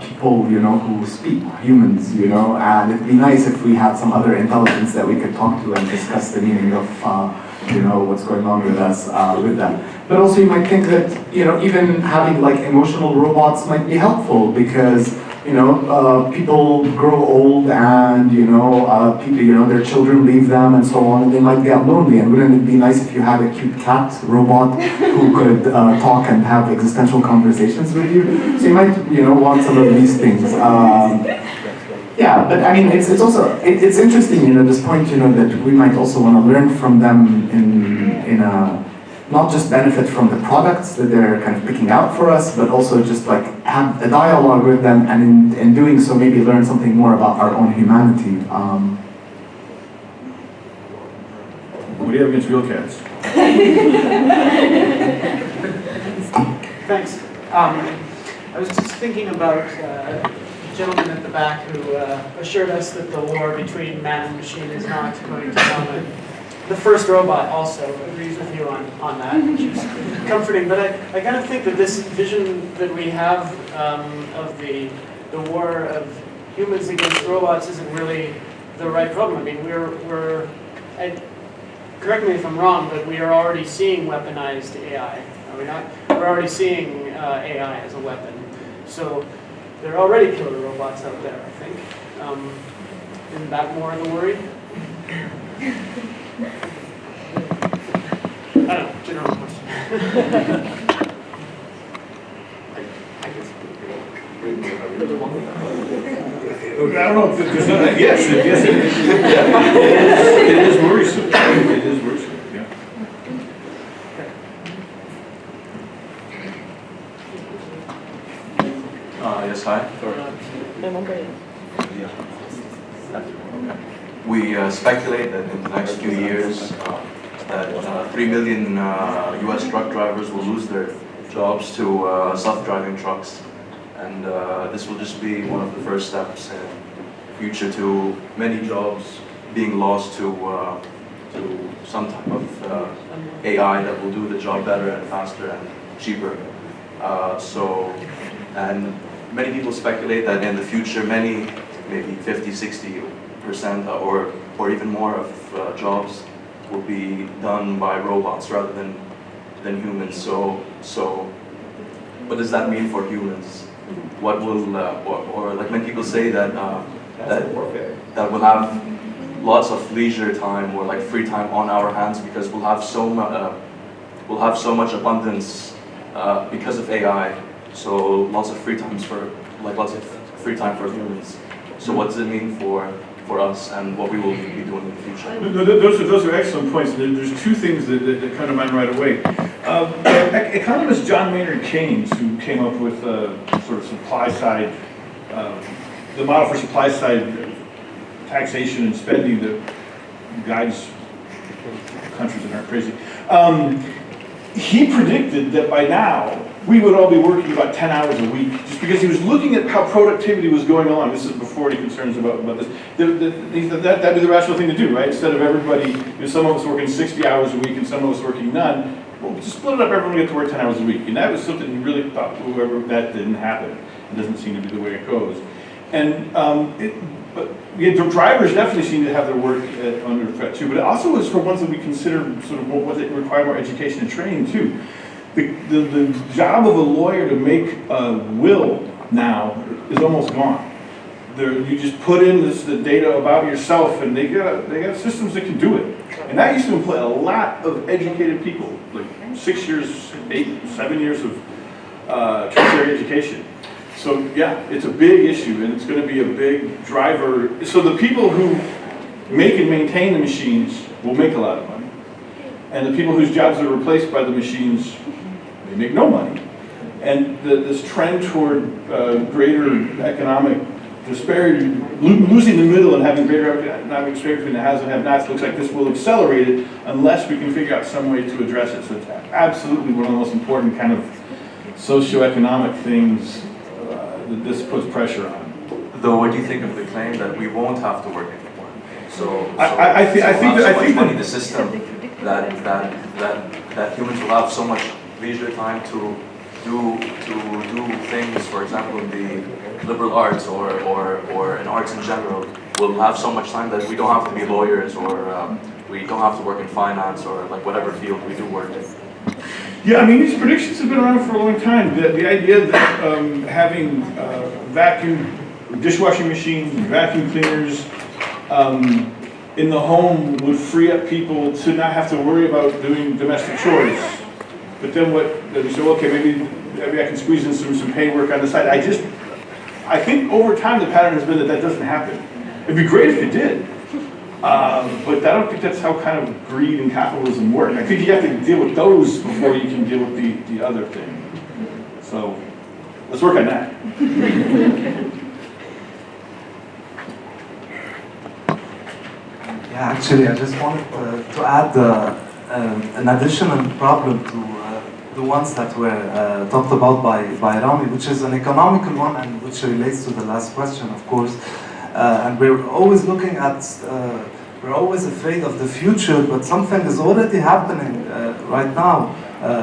[SPEAKER 8] people, who speak, humans, and it'd be nice if we had some other intelligence that we could talk to and discuss the meaning of, what's going on with us, with them. But also you might think that, even having like emotional robots might be helpful, because people grow old, and people, their children leave them and so on, and they might get lonely. And wouldn't it be nice if you had a cute cat robot who could talk and have existential conversations with you? So you might want some of these things. Yeah, but I mean, it's also it's interesting, this point, that we might also want to learn from them in a. Not just benefit from the products that they're kind of picking out for us, but also just like have a dialogue with them, and in doing so maybe learn something more about our own humanity.
[SPEAKER 2] What do you have against real cats?
[SPEAKER 19] Thanks. I was just thinking about the gentleman at the back who assured us that the war between man and machine is not going to come. The first robot also agrees with you on that, which is comforting. But I kind of think that this vision that we have of the war of humans against robots isn't really the right problem. I mean, we're and correct me if I'm wrong, but we are already seeing weaponized AI. Are we not? We're already seeing AI as a weapon. So there are already killer robots out there, I think. Isn't that more of the worry? I don't know, general question. I guess.
[SPEAKER 2] I don't know if there's none of that. Yes, it is worrisome. It is worrisome, yeah.
[SPEAKER 20] Yes, hi. We speculate that in the next few years that 3 million US truck drivers will lose their jobs to self-driving trucks. And this will just be one of the first steps in the future to many jobs being lost to some type of AI that will do the job better and faster and cheaper. And many people speculate that in the future, maybe 50, 60% or even more of jobs will be done by robots rather than humans. So what does that mean for humans? What will, or like many people say that that we'll have lots of leisure time or like free time on our hands because we'll have so much abundance because of AI. So lots of free time for humans. So what does it mean for us and what we will be doing in the future?
[SPEAKER 2] No, those are excellent points. There's two things that come to mind right away. Economist John Maynard Keynes, who came up with sort of supply side, the model for supply side taxation and spending that guides countries that aren't crazy. He predicted that by now we would all be working about 10 hours a week, just because he was looking at how productivity was going along. This is before any concerns about this. That'd be the rational thing to do, right? Instead of everybody, some of us working 60 hours a week and some of us working none, well, just split it up, everyone get to work 10 hours a week. And that was something he really thought, that didn't happen. It doesn't seem to be the way it goes. And the drivers definitely seem to have their work under threat too, but it also is for ones that we consider sort of what they require more education and training too. The job of a lawyer to make a will now is almost gone. You just put in the data about yourself, and they got systems that can do it. And that used to employ a lot of educated people, like 6 years, 8, 7 years of tertiary education. So yeah, it's a big issue, and it's going to be a big driver. So the people who make and maintain the machines will make a lot of money, and the people whose jobs are replaced by the machines, they make no money. And this trend toward greater economic disparity, losing the middle and having greater economic disparity between the haves and have-nots, looks like this will accelerate it unless we can figure out some way to address it. So it's absolutely one of the most important kind of socioeconomic things that this puts pressure on.
[SPEAKER 20] Though, what do you think of the claim that we won't have to work anymore?
[SPEAKER 2] I think
[SPEAKER 20] money in the system that humans will have so much leisure time to do things, for example, in the liberal arts or in arts in general, we'll have so much time that we don't have to be lawyers or we don't have to work in finance or like whatever field we do work in.
[SPEAKER 2] Yeah, I mean, these predictions have been around for a long time. The idea that having vacuum, dishwashing machines, and vacuum cleaners in the home would free up people to not have to worry about doing domestic chores. But then you say, well, okay, maybe I can squeeze in some paid work on the side. I think over time the pattern has been that doesn't happen. It'd be great if it did. But I don't think that's how kind of greed and capitalism work. I think you have to deal with those before you can deal with the other thing. So let's work on that.
[SPEAKER 21] Yeah, actually, I just wanted to add an additional problem to the ones that were talked about by Rami, which is an economical one and which relates to the last question, of course. And we're always looking at, we're always afraid of the future, but something is already happening right now,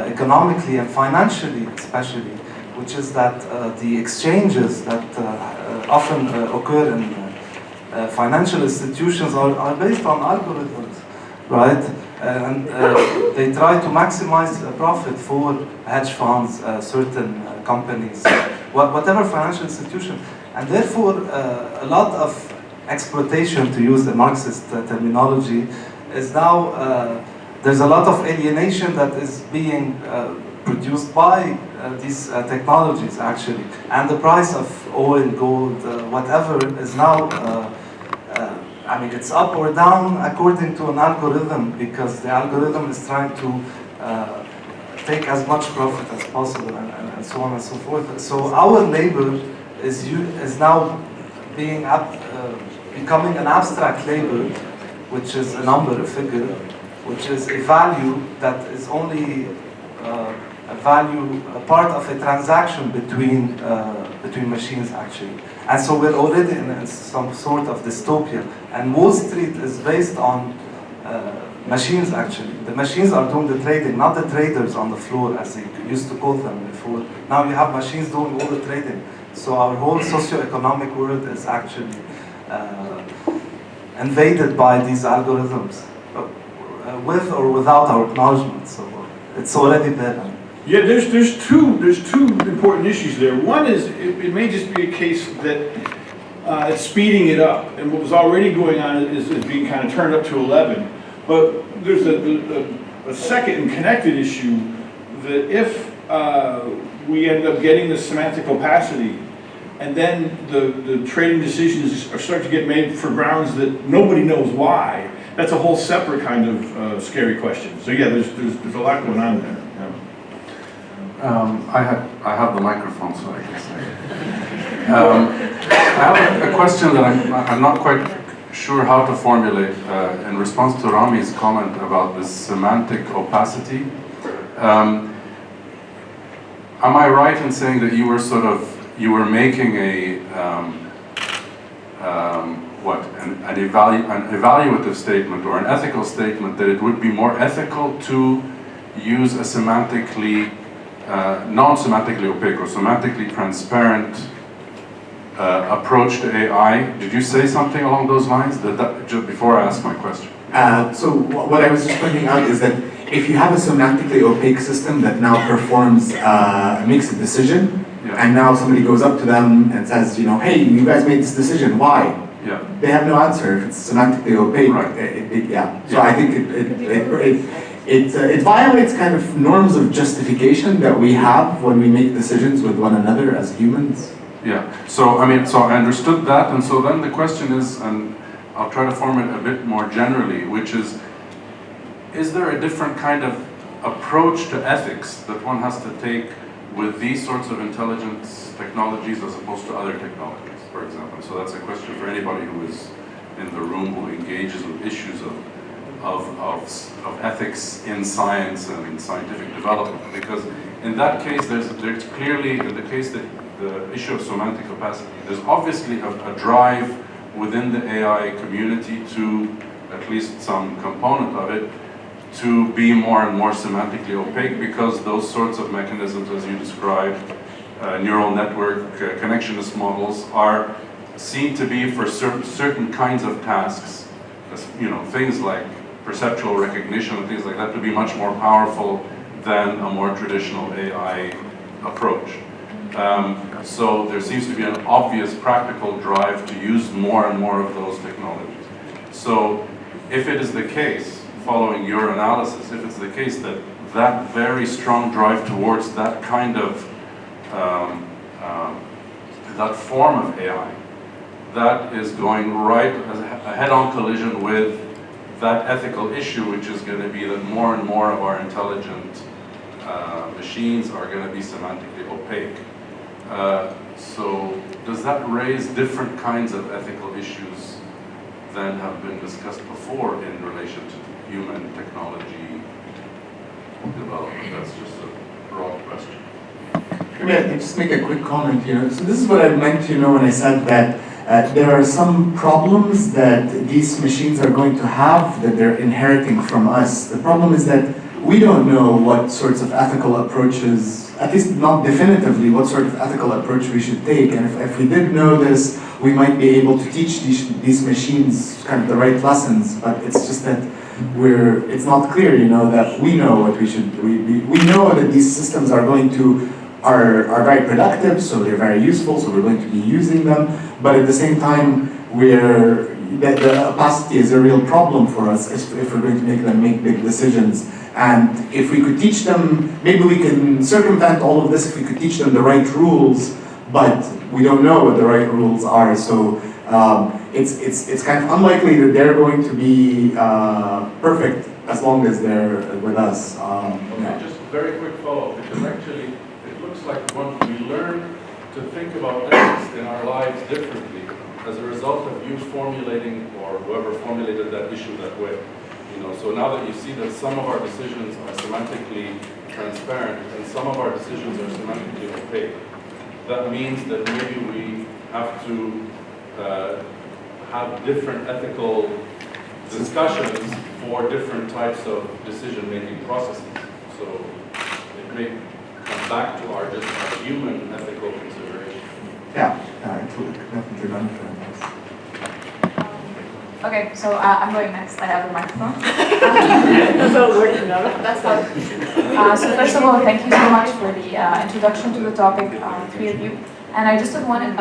[SPEAKER 21] economically and financially especially, which is that the exchanges that often occur in financial institutions are based on algorithms. right? And they try to maximize profit for hedge funds, certain companies, whatever financial institution. And therefore, a lot of exploitation, to use the Marxist terminology, is now, there's a lot of alienation that is being produced by these technologies, actually. And the price of oil, gold, whatever, is now, I mean, it's up or down according to an algorithm, because the algorithm is trying to take as much profit as possible, and so on and so forth. So our labor is now being becoming an abstract labor, which is a number, a figure, which is a value that is only a value, a part of a transaction between machines, actually. And so we're already in some sort of dystopia. And Wall Street is based on machines, actually. The machines are doing the trading, not the traders on the floor, as they used to call them before. Now you have machines doing all the trading. So our whole socio-economic world is actually invaded by these algorithms, with or without our acknowledgement. So it's already there.
[SPEAKER 2] Yeah, there's two important issues there. One is it may just be a case that it's speeding it up, and what was already going on is being kind of turned up to 11. But there's a second and connected issue that if we end up getting the semantic opacity, and then the trading decisions are starting to get made for grounds that nobody knows why, that's a whole separate kind of scary question. So yeah, there's a lot going on there.
[SPEAKER 1] I have the microphone, so I can say. I have a question that I'm not quite sure how to formulate in response to Rami's comment about this semantic opacity. Am I right in saying that you were making an evaluative statement or an ethical statement that it would be more ethical to use a semantically non-semantically opaque or semantically transparent approach to AI? Did you say something along those lines? Just before I ask my question.
[SPEAKER 8] So what I was just pointing out is that if you have a semantically opaque system that now makes a decision, and now somebody goes up to them and says, hey, you guys made this decision, why?
[SPEAKER 1] Yeah.
[SPEAKER 8] They have no answer if it's semantically opaque.
[SPEAKER 1] Right.
[SPEAKER 8] So I think it violates kind of norms of justification that we have when we make decisions with one another as humans.
[SPEAKER 1] Yeah, so I understood that, and so then the question is, and I'll try to form it a bit more generally, which is there a different kind of approach to ethics that one has to take with these sorts of intelligence technologies as opposed to other technologies, for example? So that's a question for anybody who is in the room who engages with issues of ethics in science and in scientific development, because in that case, there's clearly, in the case that the issue of semantic opacity, there's obviously a drive within the AI community to, at least some component of it, to be more and more semantically opaque, because those sorts of mechanisms, as you described, neural network connectionist models, are seen to be for certain kinds of tasks, things like perceptual recognition and things like that, to be much more powerful than a more traditional AI approach. So there seems to be an obvious practical drive to use more and more of those technologies. So if it is the case, following your analysis, if it's the case that that very strong drive towards that kind of, that form of AI, that is going right as a head-on collision with that ethical issue, which is going to be that more and more of our intelligent machines are going to be semantically opaque. So does that raise different kinds of ethical issues than have been discussed before in relation to human technology development? That's just a broad question.
[SPEAKER 8] Maybe I just make a quick comment here. So this is what I meant, when I said that there are some problems that these machines are going to have that they're inheriting from us. The problem is that we don't know what sorts of ethical approaches, at least not definitively, what sort of ethical approach we should take. And if we did know this, we might be able to teach these machines kind of the right lessons. But it's just that it's not clear, that we know what we know that these systems are very productive, so they're very useful, so we're going to be using them, but at the same time, the opacity is a real problem for us if we're going to make them make big decisions. And if we could teach them, maybe we can circumvent all of this if we could teach them the right rules, but we don't know what the right rules are, so it's kind of unlikely that they're going to be perfect as long as they're with us.
[SPEAKER 1] Okay, just a very quick follow-up, because actually it looks like when we learn to think about ethics in our lives differently as a result of you formulating, or whoever formulated that issue that way. So now that you see that some of our decisions are semantically transparent and some of our decisions are semantically opaque, that means that maybe we have to have different ethical discussions for different types of decision-making processes. So it may come back to our just our human ethical consideration.
[SPEAKER 8] Yeah, definitely benefit.
[SPEAKER 5] Okay, so I'm going next. I have the microphone.
[SPEAKER 19] That's how it's working now.
[SPEAKER 5] That's how. So first of all, thank you so much for the introduction to the topic, three of you. And I just want to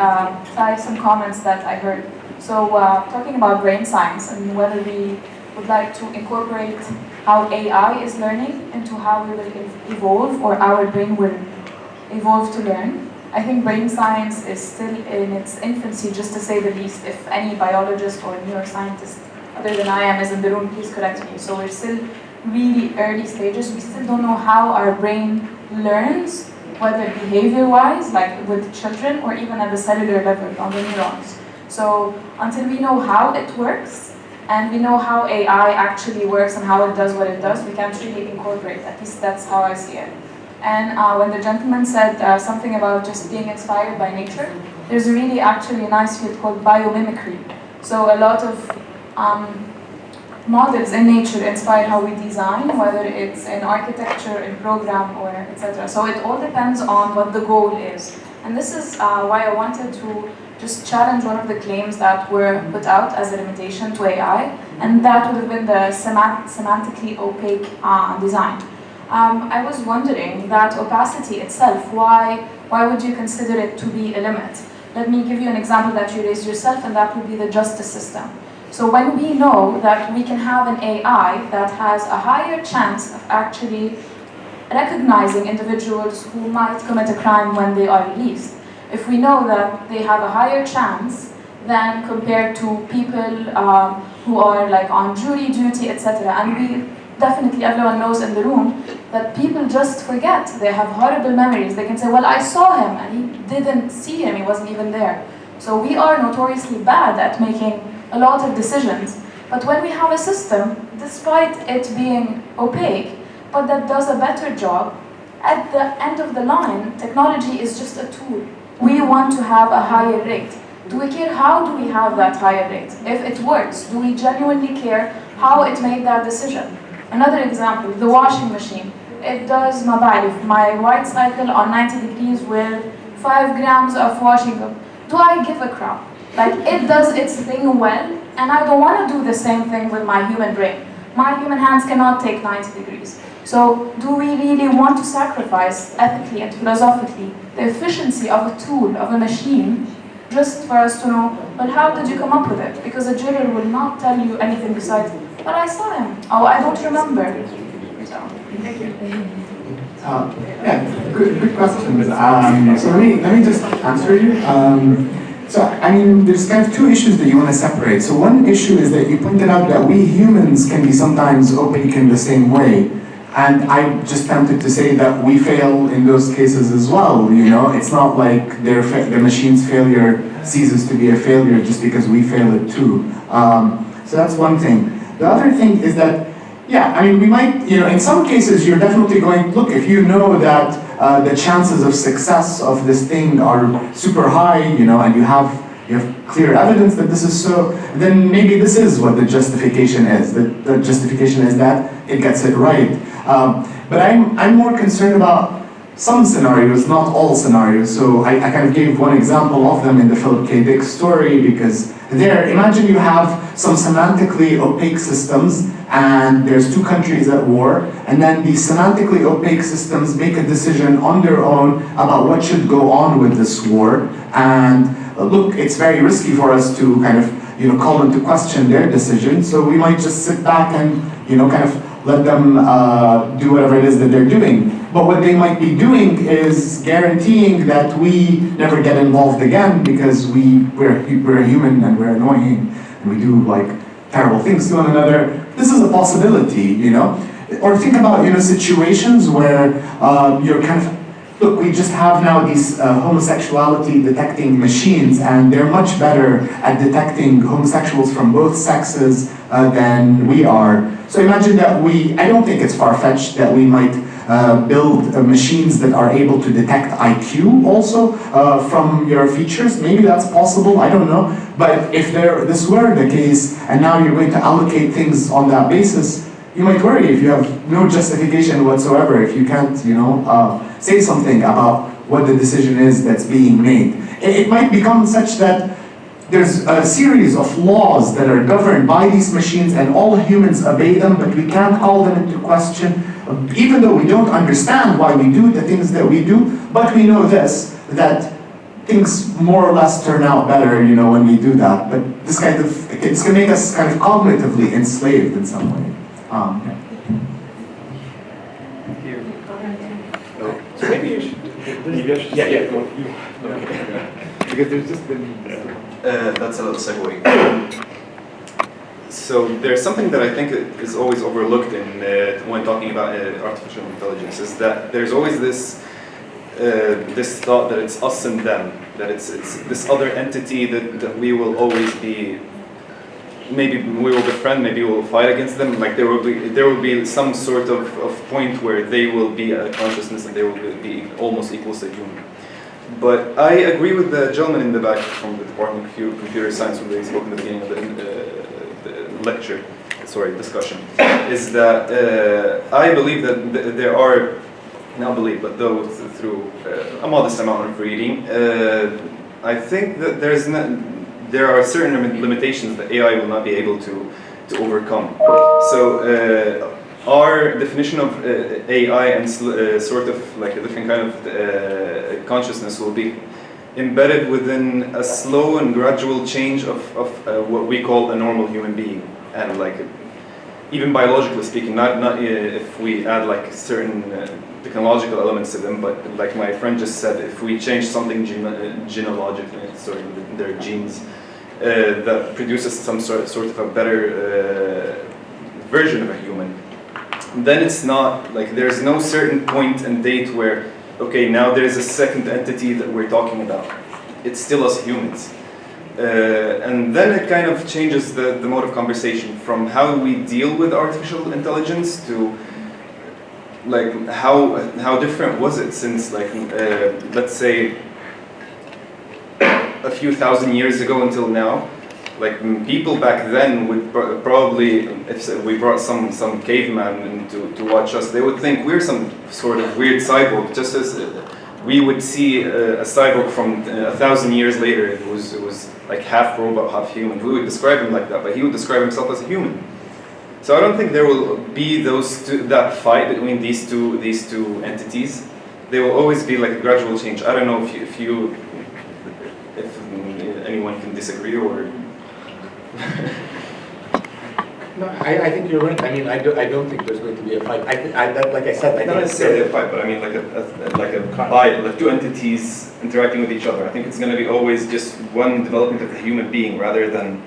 [SPEAKER 5] tie some comments that I heard. So talking about brain science and whether we would like to incorporate how AI is learning into how we will evolve or our brain will evolve to learn. I think brain science is still in its infancy, just to say the least. If any biologist or neuroscientist other than I am is in the room, please correct me. So we're still really early stages. We still don't know how our brain learns, whether behavior-wise, like with children, or even at the cellular level on the neurons. So until we know how it works, and we know how AI actually works and how it does what it does, we can't really incorporate. At least that's how I see it. And when the gentleman said something about just being inspired by nature, there's really actually a nice field called biomimicry. So a lot of models in nature inspire how we design, whether it's in architecture, in program, or etc. So it all depends on what the goal is. And this is why I wanted to just challenge one of the claims that were put out as a limitation to AI, and that would have been the semantically opaque design. I was wondering that opacity itself, why would you consider it to be a limit? Let me give you an example that you raised yourself, and that would be the justice system. So when we know that we can have an AI that has a higher chance of actually recognizing individuals who might commit a crime when they are released, if we know that they have a higher chance than compared to people who are like on jury duty, etc., and we definitely, everyone knows in the room that people just forget. They have horrible memories. They can say, well, I saw him and he didn't see him, he wasn't even there. So we are notoriously bad at making a lot of decisions. But when we have a system, despite it being opaque, but that does a better job, at the end of the line, technology is just a tool. We want to have a higher rate. Do we care how do we have that higher rate? If it works, do we genuinely care how it made that decision? Another example, the washing machine. It does my white cycle on 90 degrees with 5 grams of washing. Do I give a crap? Like, it does its thing well, and I don't want to do the same thing with my human brain. My human hands cannot take 90 degrees. So do we really want to sacrifice ethically and philosophically the efficiency of a tool, of a machine, just for us to know, well, how did you come up with it? Because a juror will not tell you anything besides, but I saw him. Oh, I don't remember. So, thank you.
[SPEAKER 8] Yeah, good question. So let me just answer you. So, I mean, there's kind of two issues that you want to separate. So one issue is that you pointed out that we humans can be sometimes opaque in the same way. And I'm just tempted to say that we fail in those cases as well, It's not like the machine's failure ceases to be a failure just because we fail it too. So that's one thing. The other thing is that, yeah, I mean, we might, in some cases you're definitely going, look, if you know that the chances of success of this thing are super high, and you have clear evidence that this is so, then maybe this is what the justification is. The justification is that it gets it right. But I'm more concerned about some scenarios, not all scenarios. So I kind of gave one example of them in the Philip K. Dick story, because there, imagine you have some semantically opaque systems, and there's two countries at war, and then these semantically opaque systems make a decision on their own about what should go on with this war. And look, it's very risky for us to kind of, call into question their decision, so we might just sit back and, kind of let them do whatever it is that they're doing. But what they might be doing is guaranteeing that we never get involved again, because we're human and we're annoying and we do like terrible things to one another. This is a possibility, Or think about, situations where you're kind of, look, we just have now these homosexuality detecting machines, and they're much better at detecting homosexuals from both sexes than we are. So imagine that I don't think it's far-fetched that we might build machines that are able to detect IQ also from your features. Maybe that's possible, I don't know. But if this were the case, and now you're going to allocate things on that basis, you might worry if you have no justification whatsoever, if you can't, say something about what the decision is that's being made. It might become such that there's a series of laws that are governed by these machines, and all humans obey them, but we can't call them into question, even though we don't understand why we do the things that we do. But we know this, that things more or less turn out better, when we do that. But it's going to make us kind of cognitively enslaved in some way.
[SPEAKER 4] So maybe you should. Yeah, go on. Because there's just been.
[SPEAKER 20] That's a little segue. So there's something that I think is always overlooked when talking about artificial intelligence, is that there's always this thought that it's us and them, that it's this other entity that we will always be. Maybe we will befriend, maybe we will fight against them. Like there will be some sort of point where they will be a consciousness and they will be almost equal to human. But I agree with the gentleman in the back from the Department of Computer Science when they spoke in the beginning of the discussion, is that I believe that there are, not believe, but though through a modest amount of reading, I think that there are certain limitations that AI will not be able to overcome. So our definition of AI and sort of like a different kind of consciousness will be embedded within a slow and gradual change of what we call a normal human being. And like, even biologically speaking, not if we add like certain technological elements to them, but like my friend just said, if we change something genealogically, sorry, their genes, that produces some sort of a better version of a human, then it's not like there's no certain point and date where, okay, now there's a second entity that we're talking about. It's still us humans. And then it kind of changes the mode of conversation from how we deal with artificial intelligence to like how different was it since like let's say a few thousand years ago until now. Like people back then would probably, if we brought some caveman in to watch us, they would think we're some sort of weird cyborg, just as we would see a cyborg from 1,000 years later. It was like half robot, half human. We would describe him like that, but he would describe himself as a human. So I don't think there will be that fight between these two entities. There will always be like a gradual change. I don't know if anyone can disagree or.
[SPEAKER 4] No, I think you're right. I mean, I don't think there's going to be a fight. Like I said, I
[SPEAKER 20] not
[SPEAKER 4] think
[SPEAKER 20] necessarily a fight, but I mean like two entities interacting with each other. I think it's going to be always just one development of the human being rather than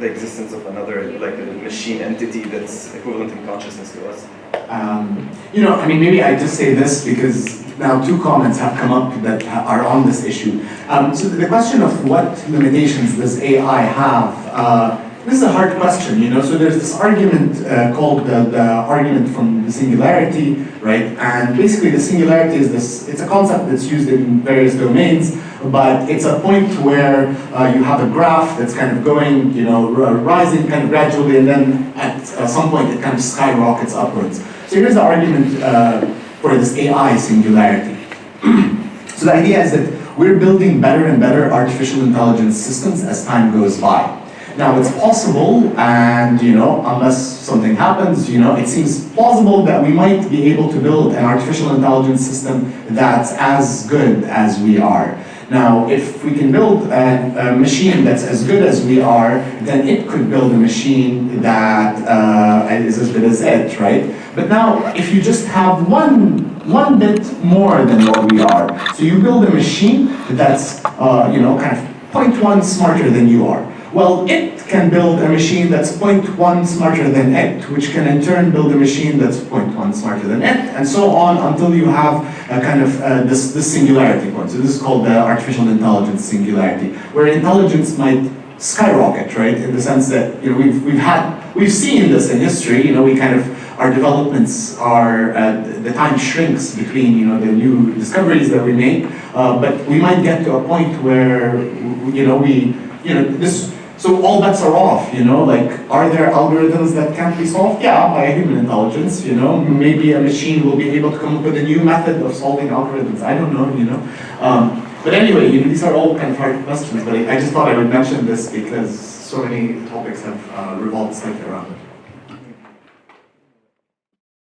[SPEAKER 20] the existence of another, like a machine entity that's equivalent in consciousness to us.
[SPEAKER 8] I mean, maybe I just say this because now two comments have come up that are on this issue. So the question of what limitations does AI have, this is a hard question, So there's this argument called the argument from the singularity, right? And basically the singularity is this, it's a concept that's used in various domains, but it's a point where you have a graph that's kind of going, rising kind of gradually, and then at some point it kind of skyrockets upwards. So here's the argument for this AI singularity. So the idea is that we're building better and better artificial intelligence systems as time goes by. Now it's possible, and unless something happens, it seems plausible that we might be able to build an artificial intelligence system that's as good as we are. Now, if we can build a machine that's as good as we are, then it could build a machine that is as good as it, right? But now, if you just have one bit more than what we are, so you build a machine that's, kind of 0.1 smarter than you are. Well, it can build a machine that's 0.1 smarter than it, which can in turn build a machine that's 0.1 smarter than it, and so on until you have a kind of this singularity point. So this is called the artificial intelligence singularity, where intelligence might skyrocket, right? In the sense that we've seen this in history. Our developments are the time shrinks between the new discoveries that we make, but we might get to a point where So all bets are off, are there algorithms that can't be solved? Yeah, by human intelligence, maybe a machine will be able to come up with a new method of solving algorithms. I don't know, But anyway, these are all kind of hard questions, but I just thought I would mention this because so many topics have revolved slightly around it.